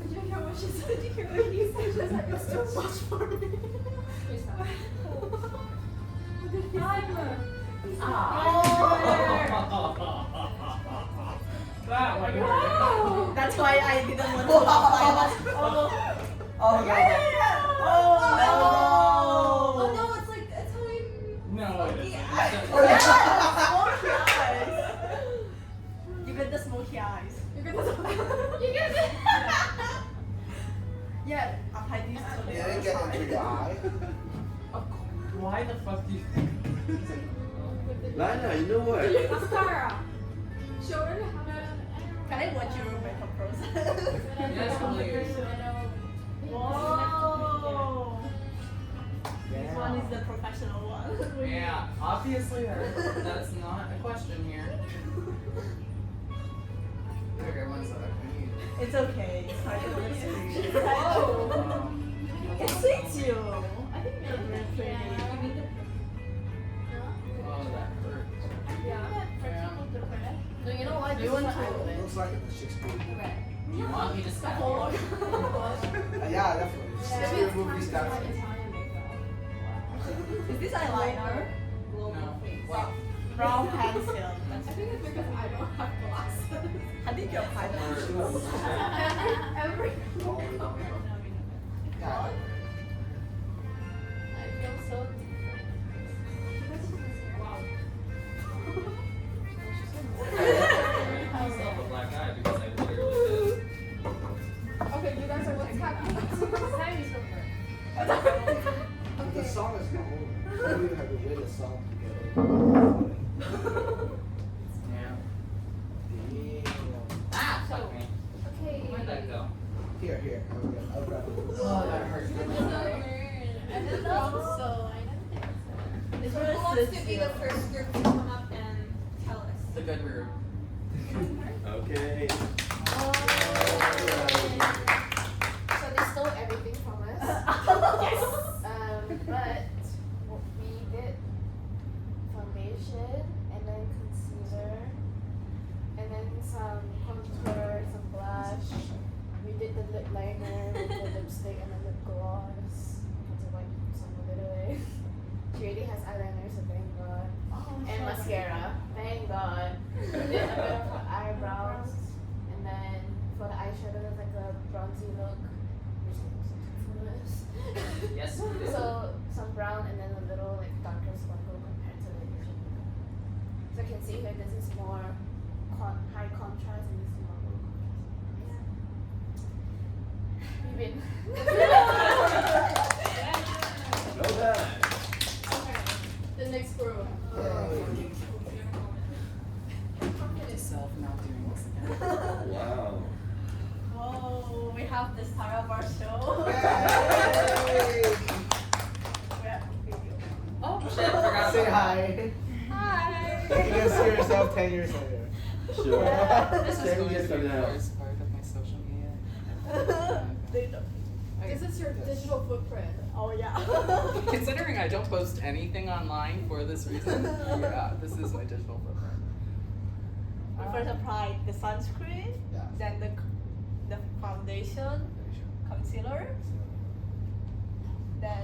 Did you hear what she said? Did you hear what he said? She's like, it's too much for me. That one hurt. That's why I didn't want to apply mascara. Oh no. Oh no, it's like, it's how we. No, it isn't. Yeah, smoky eyes. You get the smoky eyes. You get it. Yeah. Apply these to You didn't get into your eye. Why the fuck do you think? Lana, you know what? Mascara. Show her how to. Can I watch your makeup process? Yes, please. Whoa. This one Yeah. is the professional one. Yeah, obviously that's not a question here. Okay, one sec. I need. It's okay. It's hard to understand. Oh. It suits you. I think you're very pretty. Oh, that hurt. Yeah. No, you know what? You want to? It looks like it's 16. You want me to stab you? Yeah, definitely. Yeah. Still remove these guys. Is this eyeliner? No. Wow. Brown pencil. I think it's because I don't have glasses. I think you're kind of. Every Yeah. I feel so myself a black eye because I literally did. okay, you guys are what's happening? Time is over. The song is not over. You have to wait the song to get over. Yeah. Damn. Ah, fuck me. Okay. Where'd that go? Here. I'll grab it. Oh, that hurt. I don't know. So I don't think so. Who wants to be the first group to come up and tell us? The good room. Okay. So they stole everything from us. Yes. But we did foundation and then concealer and then some contour, some blush. We did the lip liner with the lipstick and the lip gloss. I had to wipe some of it away. She already has eyeliner, so thank God. And mascara, thank God. We did a bit of her eyebrows and then for the eyeshadow, there's like a bronzy look. Yes, we did. So some brown and then a little like darker sparkle compared to the usual makeup. So you can see here this is more high contrast and this is more low contrast. We've been Well done. Okay, the next group. Yourself not doing this again. Wow. Whoa, we have the star of our show. Yay! We have video. Oh shit, forgot Say about hi. Hi. You can see yourself 10 years later. Sure. This is 10 going years to from be the now. worst part of my social media. They don't- This is your digital footprint. Oh yeah. Considering I don't post anything online for this reason, yeah, this is my digital footprint. We first applied the sunscreen, Yeah. then the foundation, concealer, then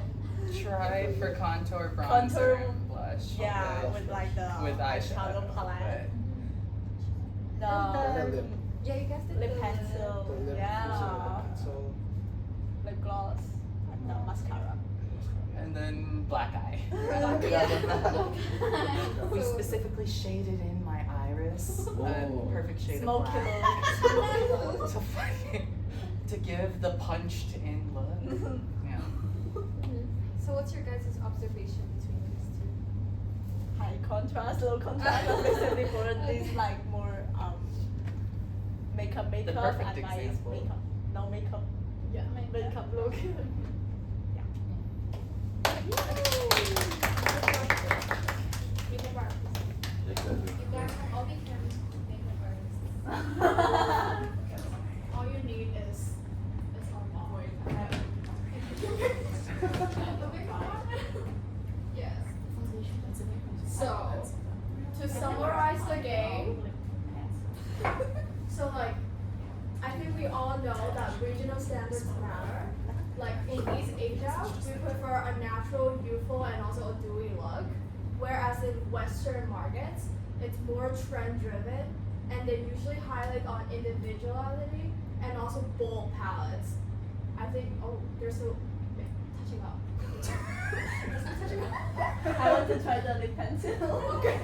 Try for contour, bronzer, Contour, and blush. yeah, Okay. with like the With eyeshadow palette, The the lip. Yeah, you guys did lip the pencil, The lip yeah, pencil. lip gloss, and the mascara. And then black eye. We So- specifically shaded in my iris, a Whoa. perfect shade Smoky of black. look. to give the punched in look. Yeah. So what's your guys' observation between these two? High contrast, low contrast, especially for this like more makeup perfect and nice example. makeup, no makeup, yeah, makeup look. Yeah. Makeup artists. Exactly. You guys all become makeup artists. All you need is on Yes. So, to summarize the game, so like, I think we all know that regional standards matter. Like in East Asia, we prefer a natural, youthful, and also a dewy look. Whereas in Western markets, it's more trend driven, and they usually highlight on individuality and also bold palettes. I think, oh, there's no touching up. There's no touching up. I want to try the lip pencil. Okay.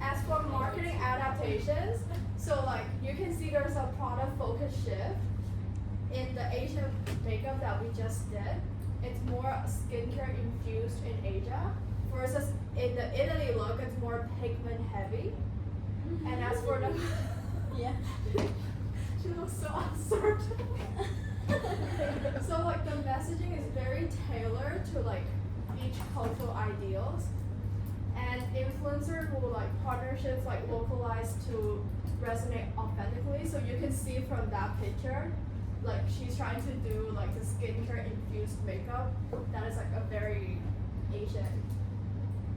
As for marketing adaptations, so like you can see there's a product focus shift in the Asian makeup that we just did. It's more skincare infused in Asia versus in the Italy look, it's more pigment heavy. And as for the Yeah. she looks so uncertain. So like the messaging is very tailored to like each cultural ideals. And influencers will like partnerships like localized to resonate authentically. So you can see from that picture, like she's trying to do like the skincare infused makeup that is like a very Asian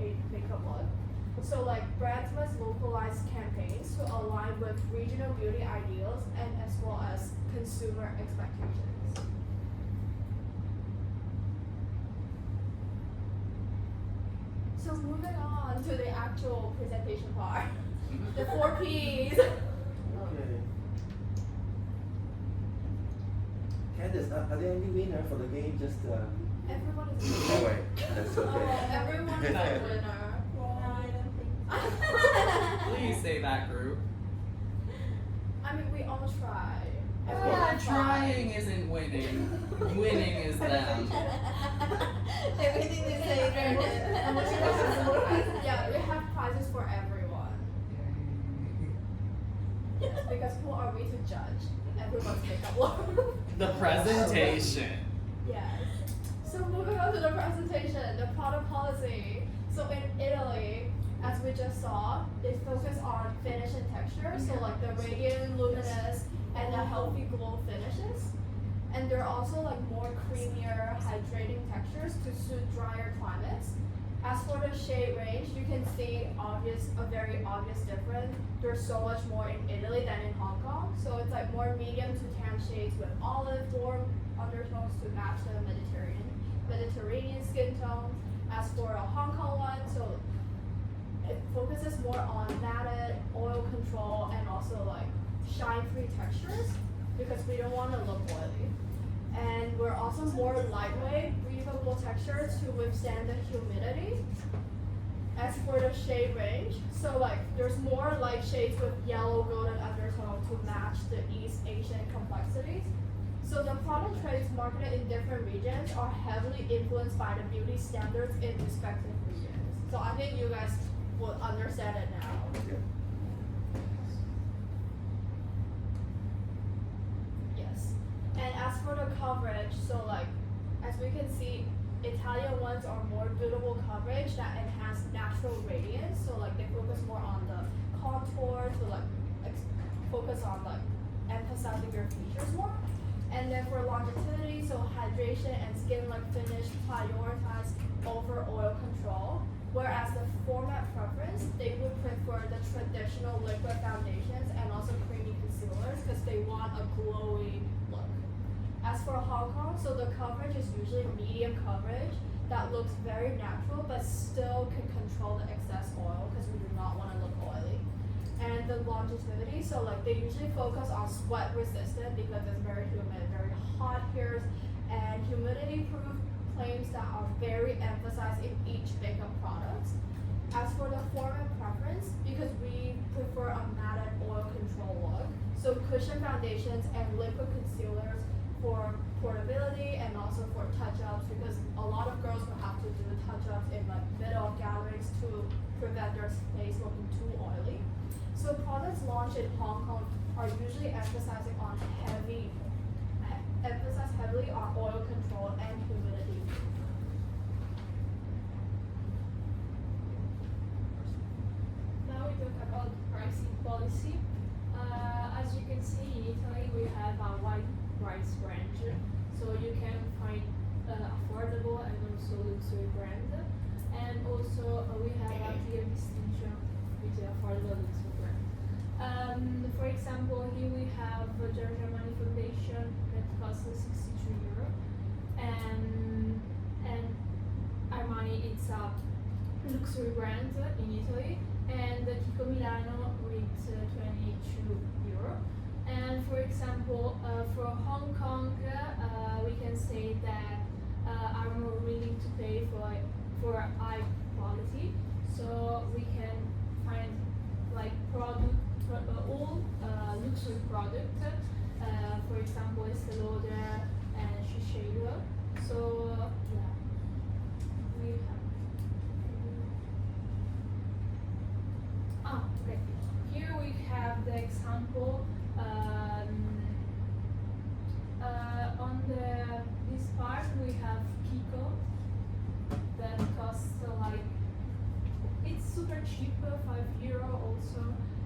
makeup look. So like brands must localize campaigns to align with regional beauty ideals and as well as consumer expectations. So moving on to the actual presentation part. The 4 Ps. Okay. Candace, are there any winner for the game? Just Everyone is a oh winner. wait, that's okay. Everyone is a winner. Please say that, group. I mean, we all try. Trying isn't winning. Winning is them. Everything they say, Yeah, we have prizes for everyone. Yes, because who are we to judge everyone's makeup look? The presentation. Yes. So moving on to the presentation, the product policy. So in Italy, as we just saw, they focus on finish and texture. So like the radiant, luminous, and the healthy glow finishes. And they're also like more creamier, hydrating textures to suit drier climates. As for the shade range, you can see a very obvious difference. There's so much more in Italy than in Hong Kong. So it's like more medium to tan shades with olive, warm undertones to match the Mediterranean skin tone. As for a Hong Kong one, so it focuses more on matted, oil control, and also like shine-free textures because we don't want to look oily. And we're also more lightweight, breathable textures to withstand the humidity. As for the shade range, so like there's more light shades with yellow golden undertone to match the East Asian complexities. So the product trends marketed in different regions are heavily influenced by the beauty standards in respective regions. So I think you guys will understand it now. Yes. And as for the coverage, so like as we can see, Italian ones are more beautiful coverage that enhance natural radiance. So like they focus more on the contour to like focus on like emphasizing your features more. And then for longevity, so hydration and skin-like finish prioritize over oil control. Whereas the format preference, they would prefer the traditional liquid foundations and also creamy concealers because they want a glowy look. As for Hong Kong, so the coverage is usually medium coverage that looks very natural but still can control the excess oil because we do not want to look oily. And the longevity, so like they usually focus on sweat resistant because it's very humid, very hot here, and humidity proof claims that are very emphasized in each makeup product. As for the format preference, because we prefer a matted oil control look, so cushion foundations and liquid concealers for portability and also for touch-ups because a lot of girls will have to do touch-ups in like middle of gatherings to prevent their face looking too oily. So products launched in Hong Kong are usually emphasize heavily on oil control and humidity. Now we talk about pricing policy. As you can see, in Italy we have a wide price range, so you can find affordable and also luxury brand. And also we have a clear distinction between affordable and luxury brand. For example, here we have a Giorgio Armani foundation that costs €62, and Armani it's a luxury brand in Italy, and Kiko Milano with €22. And for example, for Hong Kong, we can say that are more willing to pay for high quality, so we can find like all luxury products, for example Estée Lauder and Shiseido. So yeah, we have okay. Here we have the example on this part we have Kiko that costs like it's super cheap, €5 also.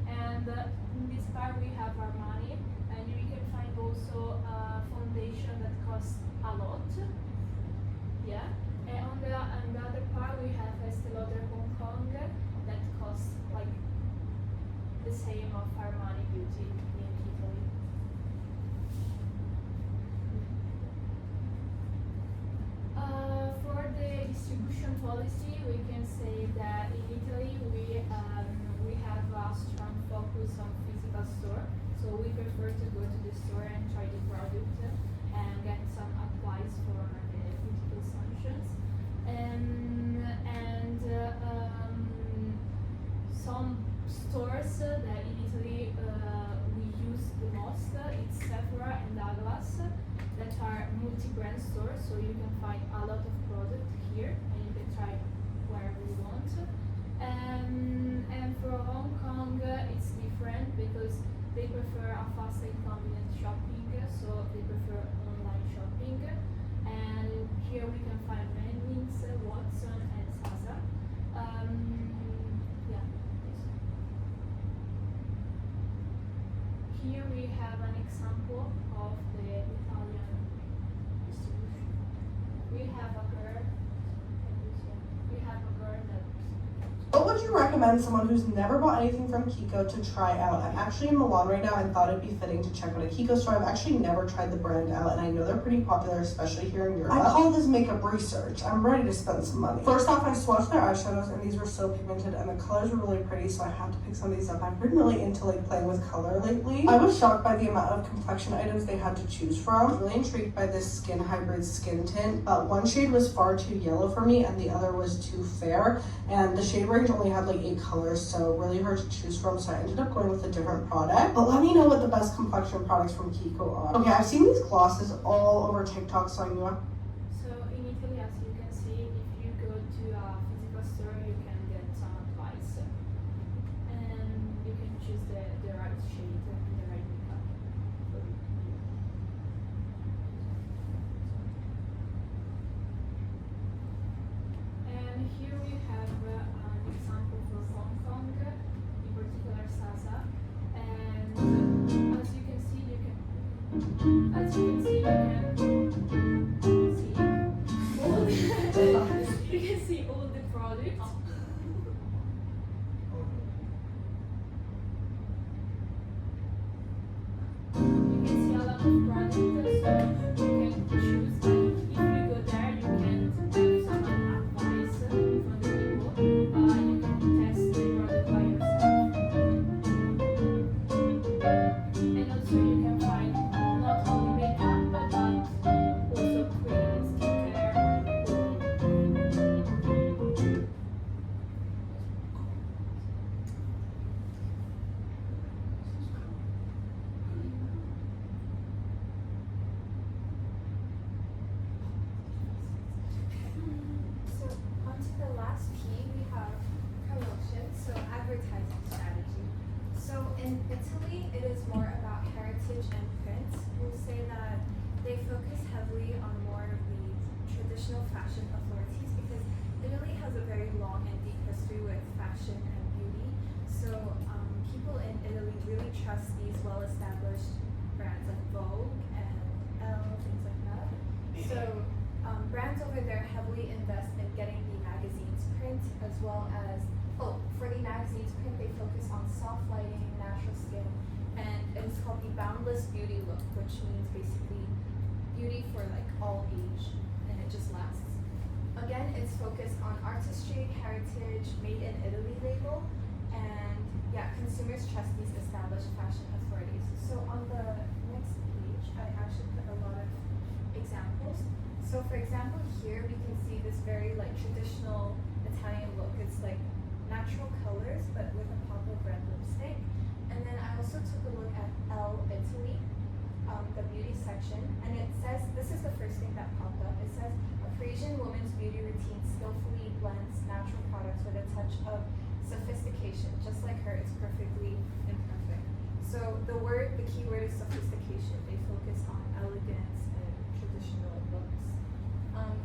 And in this part we have Armani, and you can find also a foundation that costs a lot. Yeah. And on the other part we have Estée Lauder Hong Kong that costs like the same of Armani Beauty in Italy. For the distribution policy, we can say that in Italy we have a strong focus on physical store. So we prefer to go to the store and try the product and get some advice for the beautiful solutions. Some stores that in Italy we use the most, it's Sephora and Douglas, that are multi-brand stores, so you can find a lot of product here and you can try wherever you want. And for Hong Kong it's different because they prefer a fast and convenient shopping, so they prefer online shopping. And here we can find Men's, Watson and Sasa. Here we have an example of the Italian distribution. We have a girl that. What would you recommend someone who's never bought anything from Kiko to try out? I'm actually in Milan right now and thought it'd be fitting to check out a Kiko store. I've actually never tried the brand out and I know they're pretty popular, especially here in Europe. I call this makeup research. I'm ready to spend some money. First off, I swatched their eyeshadows and these were so pigmented and the colors were really pretty, so I had to pick some of these up. I've been really into like playing with color lately. I was shocked by the amount of complexion items they had to choose from. I was really intrigued by this skin hybrid skin tint, but one shade was far too yellow for me and the other was too fair, and the shade range only had like 8 colors, so really hard to choose from, so I ended up going with a different product. But let me know what the best complexion products from Kiko are. Okay, I've seen these glosses all over TikTok, so I knew So in Italy, as you can see, if you go to a physical store, you can get some advice and you can choose the right shade and the right makeup. And here we have an example for Hong Kong, in particular Sasa. And as you can see, you can see all the you can see all the products. You can see a lot of products, so you can choose. If you go there, you can have some advice from the people. You can test the product by yourself. And also you can find not only makeup but also cream, skincare. So onto the last P, we have promotion, so advertising strategy. So in Italy, it is more about heritage and print. We'll say that they focus heavily on more of the traditional fashion authorities because Italy has a very long and deep history with fashion and beauty. So people in Italy really trust these well-established brands like Vogue and Elle, things like that. So brands over there heavily invest in getting the magazine's print as well as, for the magazine's print, they focus on soft lighting, natural skin, and it's called the Boundless Beauty look, which means basically beauty for like all age, and it just lasts. Again, it's focused on artistry, heritage, made in Italy label, and yeah, consumers trust these established fashion authorities. So on the next page, I actually put a lot of examples. So for example, here we can see this very like traditional Italian look. It's like natural colors, but with a pop of red lipstick. And then I also took a look at Elle Italy, the beauty section, and it says, this is the first thing that popped up. It says, a Parisian woman's beauty routine skillfully blends natural products with a touch of sophistication. Just like her, it's perfectly imperfect. So the key word is sophistication. They focus on elegance and traditional looks.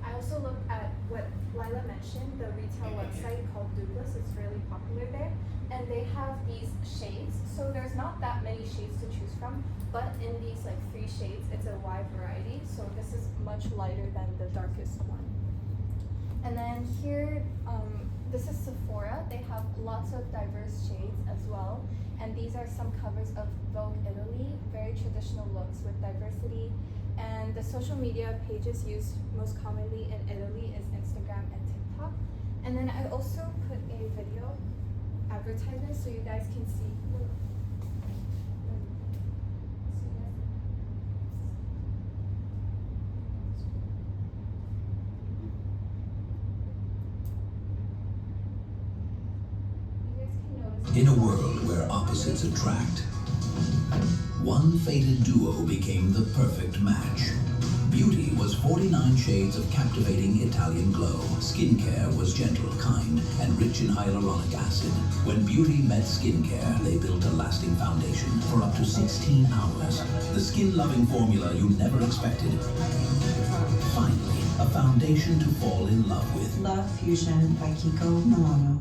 I also looked at what Lila mentioned, the retail website called Douglas. It's really popular there. And they have these shades. So there's not that many shades to choose from, but in these like 3 shades, it's a wide variety. So this is much lighter than the darkest one. And then here, this is Sephora. They have lots of diverse shades as well. And these are some covers of Vogue Italy, very traditional looks with diversity. And the social media pages used most commonly in Italy is Instagram and TikTok. And then I also put a video advertisement so you guys can see. In a world where opposites attract, one fated duo became the perfect match. Beauty was 49 shades of captivating Italian glow. Skincare was gentle, kind, and rich in hyaluronic acid. When beauty met skincare, they built a lasting foundation for up to 16 hours. The skin-loving formula you never expected. Finally, a foundation to fall in love with. Love Fusion by Kiko Milano.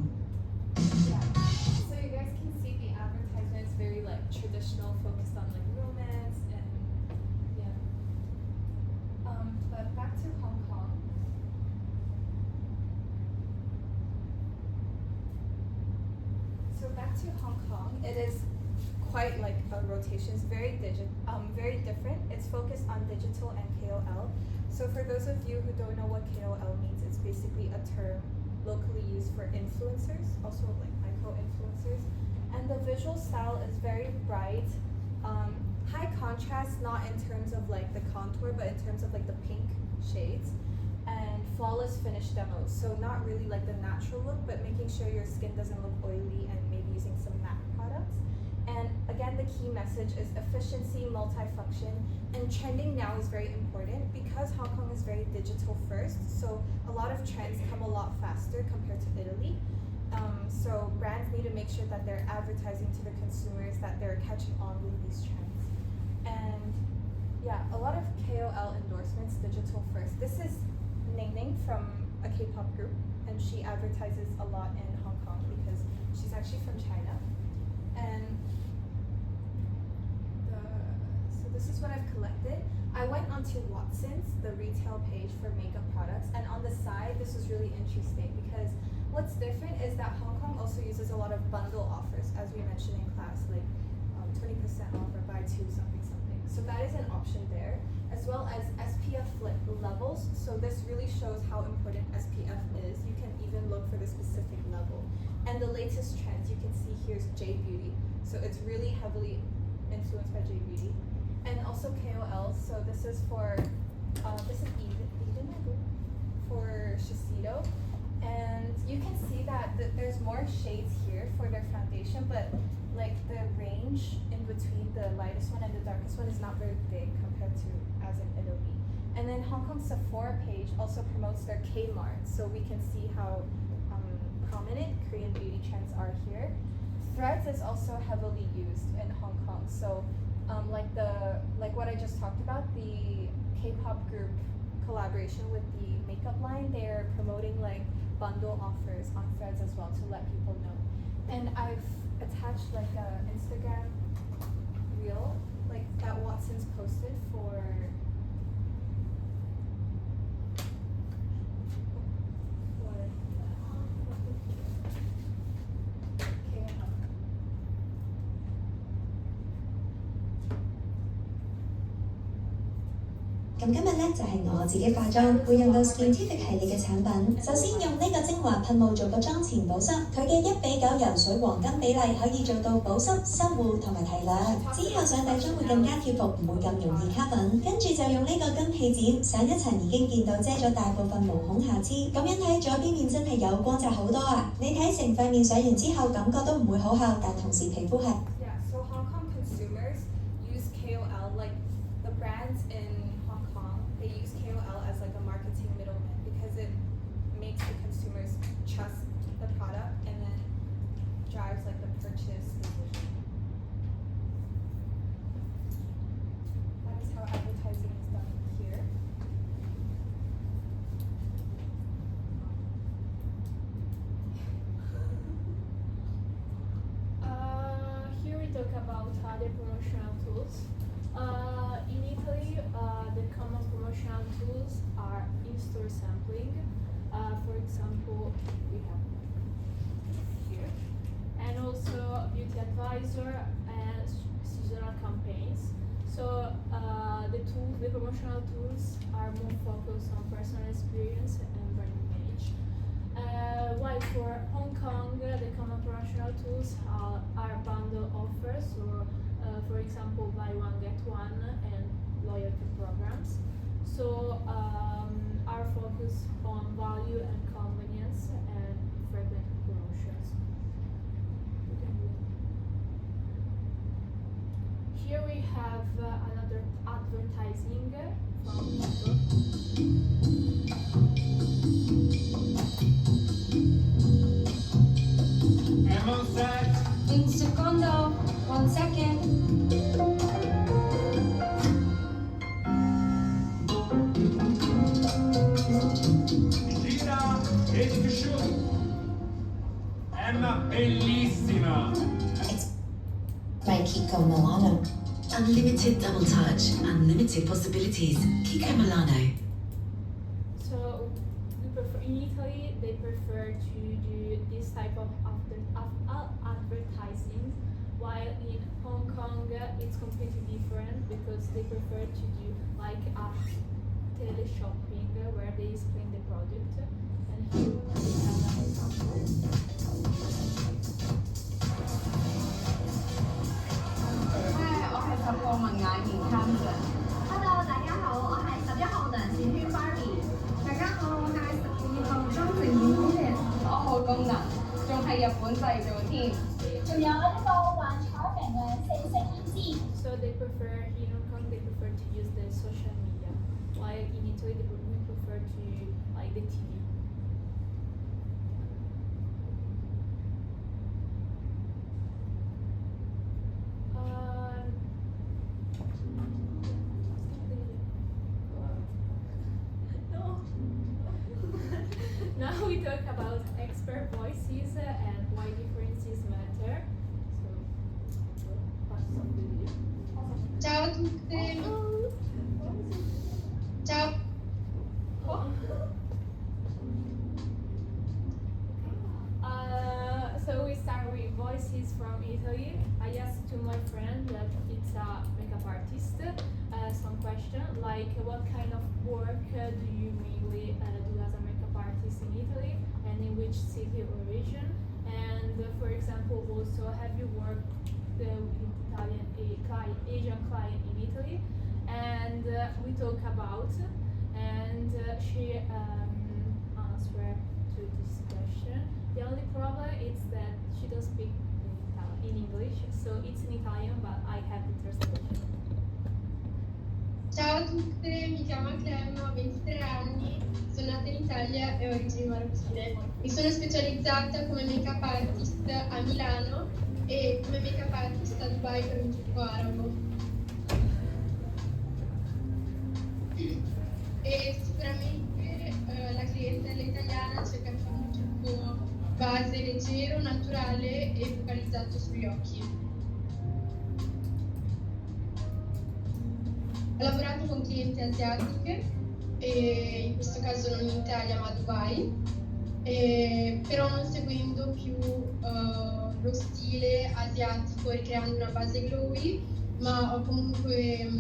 Yeah. So you guys can see the advertisement is very like traditional, focused on like romance and yeah. But back to Hong Kong. So back to Hong Kong, it is quite like a rotation. It's very very different. It's focused on digital and KOL. So for those of you who don't know what KOL means, it's basically a term locally used for influencers, also like micro-influencers. And the visual style is very bright, high contrast, not in terms of like the contour, but in terms of like the pink shades, and flawless finish demos. So not really like the natural look, but making sure your skin doesn't look oily and maybe using some matte products. And again, the key message is efficiency, multifunction, and trending now is very important because Hong Kong is very digital first. So a lot of trends come a lot faster compared to Italy. So brands need to make sure that they're advertising to the consumers, that they're catching on with these trends. And yeah, a lot of KOL endorsements, digital first. This is Ning Ning from a K-pop group, and she advertises a lot in Hong Kong because she's actually from China. And so this is what I've collected. I went onto Watson's, the retail page for makeup products, and on the side, this was really interesting because what's different is that Hong Kong also uses a lot of bundle offers, as we mentioned in class, like 20% off or buy two something something. So that is an option there, as well as SPF levels. So this really shows how important SPF is. You can even look for the specific level. And the latest trends, you can see here's J Beauty. So it's really heavily influenced by J Beauty. And also KOL. So this is for, this is Eden, I believe, for Shiseido. And you can see that there's more shades here for their foundation, but like the range in between the lightest one and the darkest one is not very big compared to as in Italy. And then Hong Kong Sephora page also promotes their Kmart, so we can see how prominent Korean beauty trends are here. Threads is also heavily used in Hong Kong. So like what I just talked about, the K-pop group collaboration with the makeup line, they're promoting like bundle offers on Threads as well to let people know. And I've attached like a Instagram reel like that Watson's posted for咁今日咧就係我自己化妝，會用到 Skintific 系列嘅產品。首先用呢個精華噴霧做個妝前保濕，佢嘅1:9油水黃金比例可以做到保濕、修護同埋提亮。之後上底妝會更加貼服，唔會咁容易卡粉。跟住就用呢個金氣剪上一層，已經見到遮咗大部分毛孔瑕疵。咁樣睇左邊面真係有光澤好多啊！你睇成塊面上完之後，感覺都唔會好厚，但同時皮膚係。Yeah, so Hong Kong consumers use KOL like the brands in they use KOL as like a marketing middleman because it makes the consumers trust the product and then drives like the purchase decision. That is how advertising is done here. Here we talk about other promotional tools. In Italy, the common promotional tools are in-store sampling. For example, we have here, and also beauty advisor and seasonal campaigns. So the promotional tools are more focused on personal experience and brand image. While for Hong Kong, the common promotional tools are bundle offers, or for example, buy one get one and loyalty programs. So our focus on value and convenience and frequent promotions. You can use here we have another advertising from Kiko. I'm on set. Un secondo, 1 second. Gira e Trifusion. Emma bellissima. By Kiko Milano. Unlimited double touch, unlimited possibilities. Kiko Milano. So in Italy, they prefer to do this type of advertising, while in Hong Kong it's completely different because they prefer to do like a tele shopping where they explain the product. And here we have an example. 我係10號文雅健參嘅。Hello，大家好，我係11號梁芷萱 Barbie。大家好，我係12號張靜怡 Lily。我好功能，仲係日本製造添。仲有呢個幻彩明亮4色胭脂。 So they prefer in Hong Kong they prefer to use the social media, while in Italy we prefer to like the TV. No. Now we talk about expert voices and why differences matter. So, passo on video. Ciao a tutti. Ciao. So we start with voices from Italy. I asked to my friend that it's a makeup artist some question like what kind of work do you mainly do as a makeup artist in Italy and in which city or region, and for example also have you worked with Italian Asian client in Italy, and we talk about, and she answered to this question. The only problem is that she doesn't speak in English, so it's in Italian, but I have the translation. Ciao a tutte, mi chiamo Clem, ho 23 anni, sono nata in Italia e ho origini marocchine. Mi sono specializzata come make-up artist a Milano e come make-up artist a Dubai per un trucco arabo. E sicuramente la clientela italiana cerca di fare un trucco base, leggero, naturale e focalizzato sugli occhi. Ho lavorato con clienti asiatiche, e in questo caso non in Italia ma a Dubai, però non seguendo più lo stile asiatico e creando una base glowy, ma ho comunque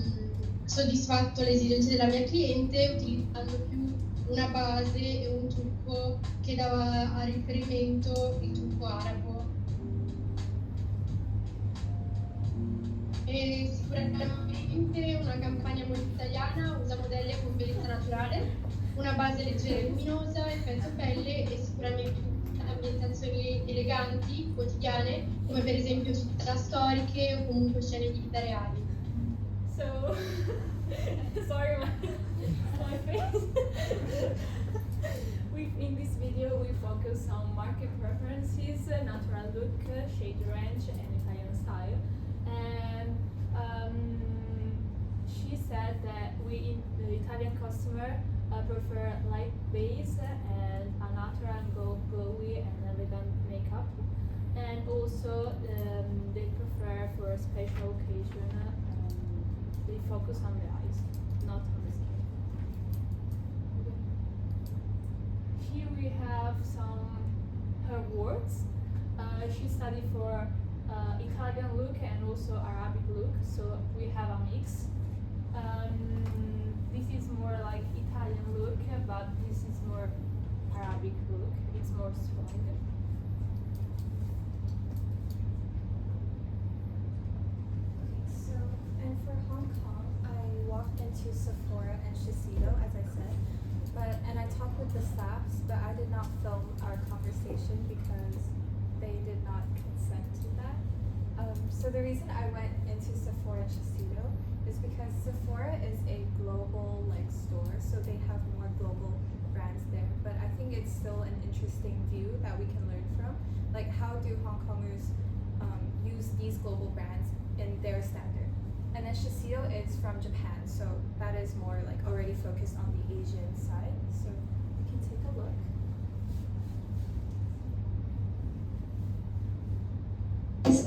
soddisfatto le esigenze della mia cliente utilizzando più una base e un trucco che dava a riferimento il trucco arabo. E sicuramente una campagna molto italiana, usa modelli con bellezza naturale, una base leggera e luminosa, effetto pelle e sicuramente ambientazioni eleganti, quotidiane, come per esempio città storiche o comunque scene di vita reali. So, sorry my face. In this video we focus on market preferences, natural look, shade range and Italian style. And she said that the Italian customer prefer light base and a natural and glowy and elegant makeup, and also they prefer for a special occasion they focus on the eyes, not on the skin. Here we have her words. She studied for Italian look and also Arabic look, so we have a mix. This is more like Italian look, but this is more Arabic look. It's more strong. So, and for Hong Kong, I walked into Sephora and Shiseido, as I said, and I talked with the staffs, but I did not film our conversation because they did not consent to that. So the reason I went into Sephora and Shiseido is a global like store, so they have more global brands there. But I think it's still an interesting view that we can learn from. Like, how do Hong Kongers use these global brands in their standard? And then Shiseido is from Japan, so that is more like already focused on the Asian side. So we can take a look.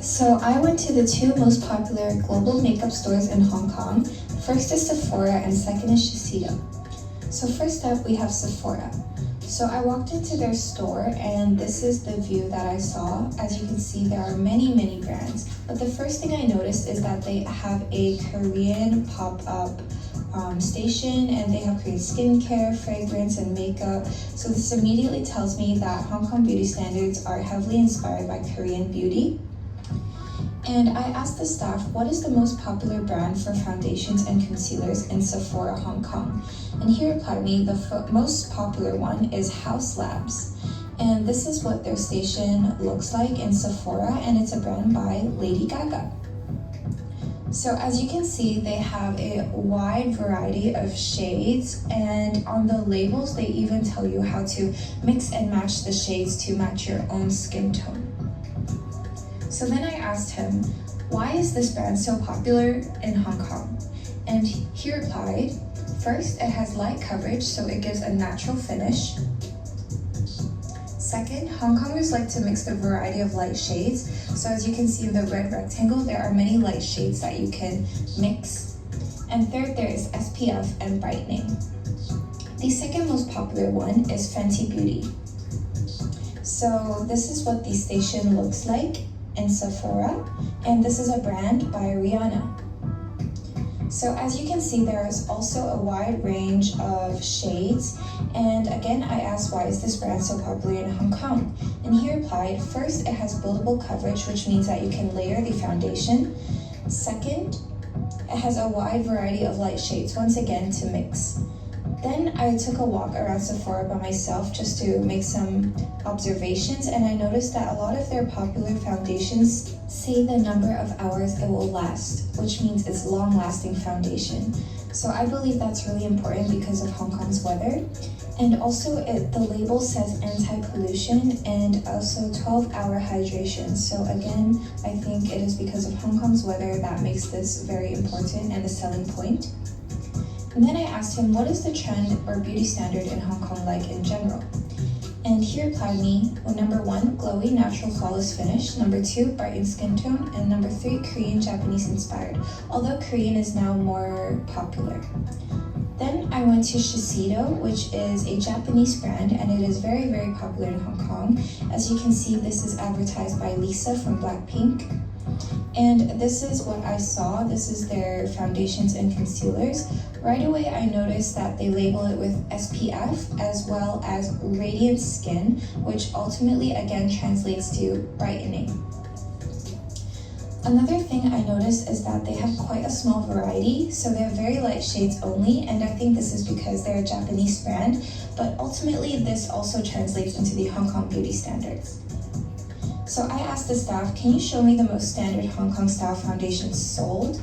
So I went to the two most popular global makeup stores in Hong Kong. First is Sephora and second is Shiseido. So first up we have Sephora. So I walked into their store and this is the view that I saw. As you can see, there are many brands. But the first thing I noticed is that they have a Korean pop-up station, and they have Korean skincare, fragrance, and makeup. So this immediately tells me that Hong Kong beauty standards are heavily inspired by Korean beauty. And I asked the staff, what is the most popular brand for foundations and concealers in Sephora, Hong Kong? And he replied me, the most popular one is House Labs. And this is what their station looks like in Sephora, and it's a brand by Lady Gaga. So as you can see, they have a wide variety of shades, and on the labels, they even tell you how to mix and match the shades to match your own skin tone. So then I asked him, why is this brand so popular in Hong Kong? And he replied, first, it has light coverage, so it gives a natural finish. Second, Hong Kongers like to mix the variety of light shades. So as you can see in the red rectangle, there are many light shades that you can mix. And third, there is SPF and brightening. The second most popular one is Fenty Beauty. So this is what the station looks like in Sephora, and this is a brand by Rihanna. So as you can see, there is also a wide range of shades, and again I asked, why is this brand so popular in Hong Kong? And he replied, first, it has buildable coverage, which means that you can layer the foundation. Second, it has a wide variety of light shades, once again to mix. Then I took a walk around Sephora by myself just to make some observations, and I noticed that a lot of their popular foundations say the number of hours it will last, which means it's long-lasting foundation. So I believe that's really important because of Hong Kong's weather. And also the label says anti-pollution and also 12-hour hydration. So again, I think it is because of Hong Kong's weather that makes this very important and a selling point. And then I asked him, what is the trend or beauty standard in Hong Kong like in general? And he replied me, well, number 1, glowy, natural, flawless finish. Number 2, brightened skin tone. And number 3, Korean, Japanese inspired. Although Korean is now more popular. Then I went to Shiseido, which is a Japanese brand, and it is very popular in Hong Kong. As you can see, this is advertised by Lisa from Blackpink. And this is what I saw. This is their foundations and concealers. Right away, I noticed that they label it with SPF as well as radiant skin, which ultimately again translates to brightening. Another thing I noticed is that they have quite a small variety, so they have very light shades only, and I think this is because they're a Japanese brand, but ultimately this also translates into the Hong Kong beauty standards. So I asked the staff, can you show me the most standard Hong Kong style foundations sold?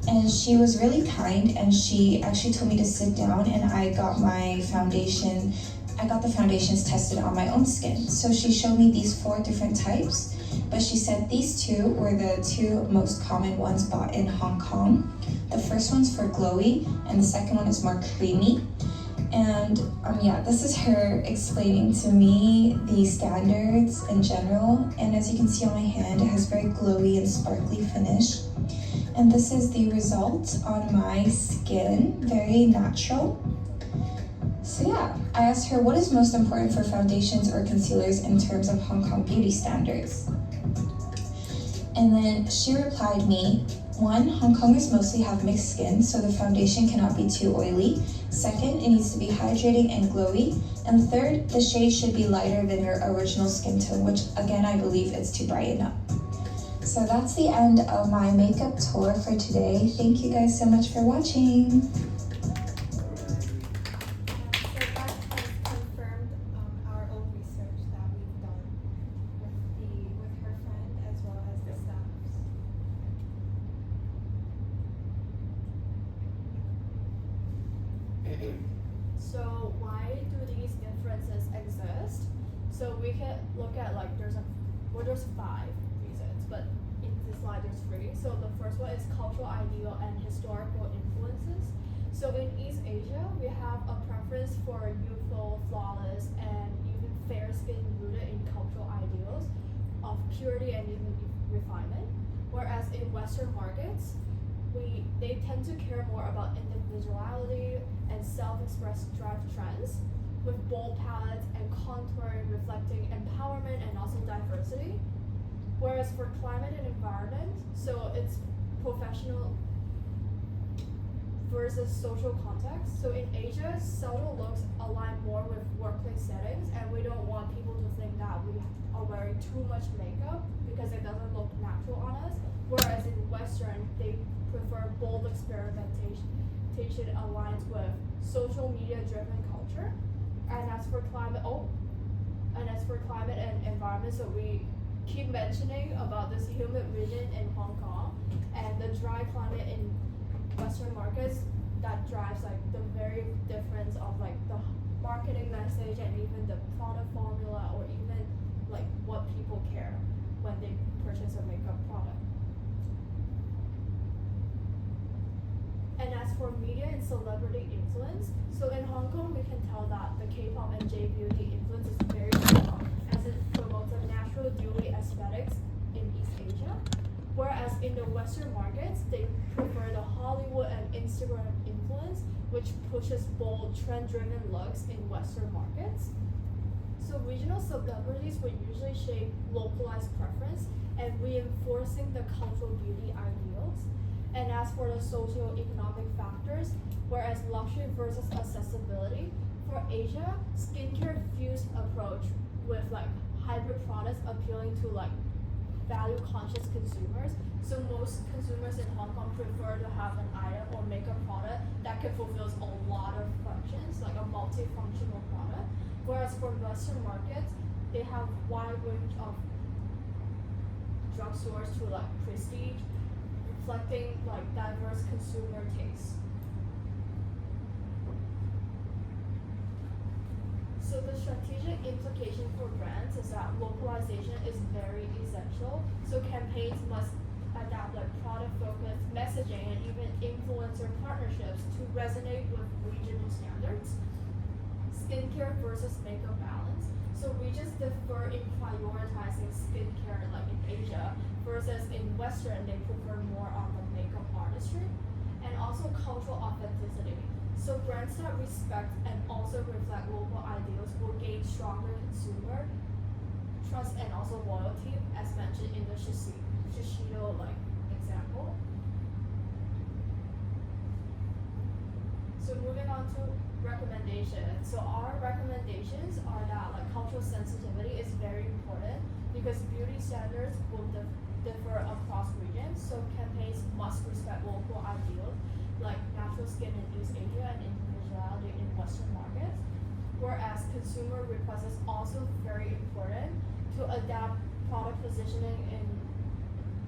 And she was really kind, and she actually told me to sit down, and I got the foundations tested on my own skin. So she showed me these 4 different types, but she said these 2 were the 2 most common ones bought in Hong Kong. The first one's for glowy, and the second one is more creamy. And yeah, this is her explaining to me the standards in general. And as you can see on my hand, it has very glowy and sparkly finish. And this is the result on my skin, very natural. So yeah, I asked her, what is most important for foundations or concealers in terms of Hong Kong beauty standards? And then she replied me, 1, Hong Kongers mostly have mixed skin, so the foundation cannot be too oily. Second, it needs to be hydrating and glowy. And third, the shade should be lighter than your original skin tone, which again, I believe is to brighten up. So that's the end of my makeup tour for today. Thank you guys so much for watching. So that has confirmed our own research that we've done with her friend as well as the staff. So why do these differences exist? So we can look at like there's 5 reasons, but in this slide there's 3. So the first one is cultural ideal and historical influences. So in East Asia, we have a preference for youthful, flawless, and even fair skin rooted in cultural ideals of purity and even refinement. Whereas in Western markets, they tend to care more about individuality and self-expressed drive trends with bold palettes and contouring reflecting empowerment and also diversity. Whereas for climate and environment, so it's professional versus social context. So in Asia, subtle looks align more with workplace settings, and we don't want people to think that we are wearing too much makeup because it doesn't look natural on us. Whereas in Western, they prefer bold experimentation aligns with social media driven culture. And as for climate and environment, so we keep mentioning about this humid region in Hong Kong and the dry climate in Western markets that drives like the very difference of like the marketing message and even the product formula or even like what people care when they purchase a makeup product. And as for media and celebrity influence, so in Hong Kong we can tell that the K-pop and J-beauty influence is very strong as it promotes a natural dewy aesthetics in East Asia. Whereas in the Western markets, they prefer the Hollywood and Instagram influence, which pushes bold, trend-driven looks in Western markets. So regional celebrities would usually shape localized preference and reinforcing the cultural beauty ideals. And as for the socio-economic factors, whereas luxury versus accessibility, for Asia, skincare fused approach with like hybrid products appealing to like value-conscious consumers. So most consumers in Hong Kong prefer to have an item or makeup product that can fulfill a lot of functions, like a multifunctional product. Whereas for Western markets, they have wide range of drugstores to like prestige, reflecting like diverse consumer tastes. So the strategic implication for brands is that localization is very essential. So campaigns must adapt like product-focused messaging and even influencer partnerships to resonate with regional standards. Skincare versus makeup balance. So regions differ in prioritizing skincare like in Asia versus in Western, they prefer more on the makeup artistry and also cultural authenticity. So brands that respect and also reflect local ideals will gain stronger consumer trust and also loyalty, as mentioned in the Shiseido like example. So moving on to recommendations. So our recommendations are that like cultural sensitivity is very important because beauty standards will differ across regions. So campaigns must respect local ideals like natural skin in East Asia and individuality in Western markets. Whereas consumer request is also very important to adapt product positioning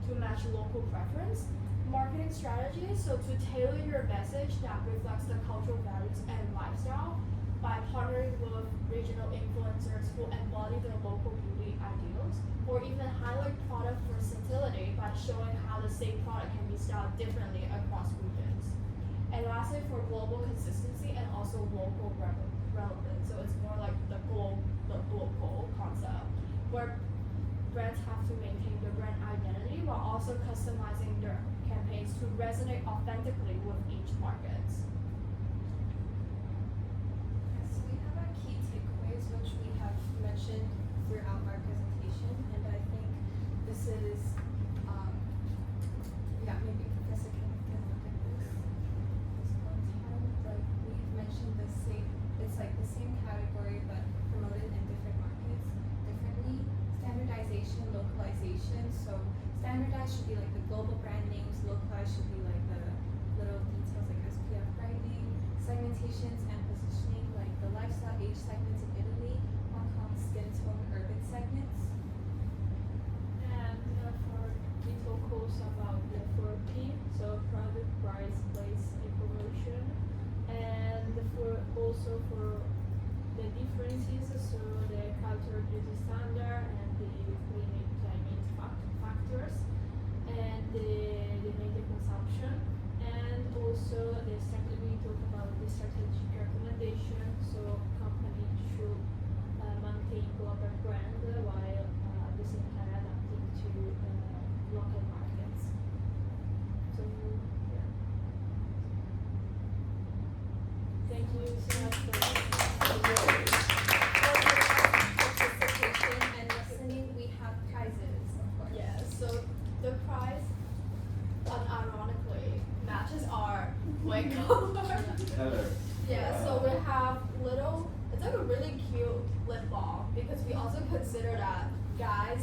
to match local preference. Marketing strategies, so to tailor your message that reflects the cultural values and lifestyle by partnering with regional influencers who embody their local beauty ideals, or even highlight product versatility by showing how the same product can be styled differently across regions. And lastly, for global consistency and also local relevance, so it's more like the global concept, where brands have to maintain their brand identity while also customizing their campaigns to resonate authentically with each market. So we have our key takeaways, which we have mentioned throughout our presentation, and I think this is, maybe Professor can look at this one time. Like we've mentioned it's like the same category but promoted in different markets differently. Standardization, localization. So standardized should be like the global brand names, localized should be like the little details like SPF branding, segmentations and positioning like the lifestyle age segments in Italy, Hong Kong skin tone urban segments. And for detail codes about the 4P, so product, price, place, information. And also for the differences, so the cultural beauty standard and the climate factors, and the media consumption, and also we talk about the strategic recommendation, so companies should maintain global brand while at the same time adapting to local markets. So yeah. Thank you so much for participation and listening. We have prizes, of course. Yeah, so the prize, unironically, matches our white color. Color. Yeah, so we have little, it's like a really cute lip balm because we also consider that guys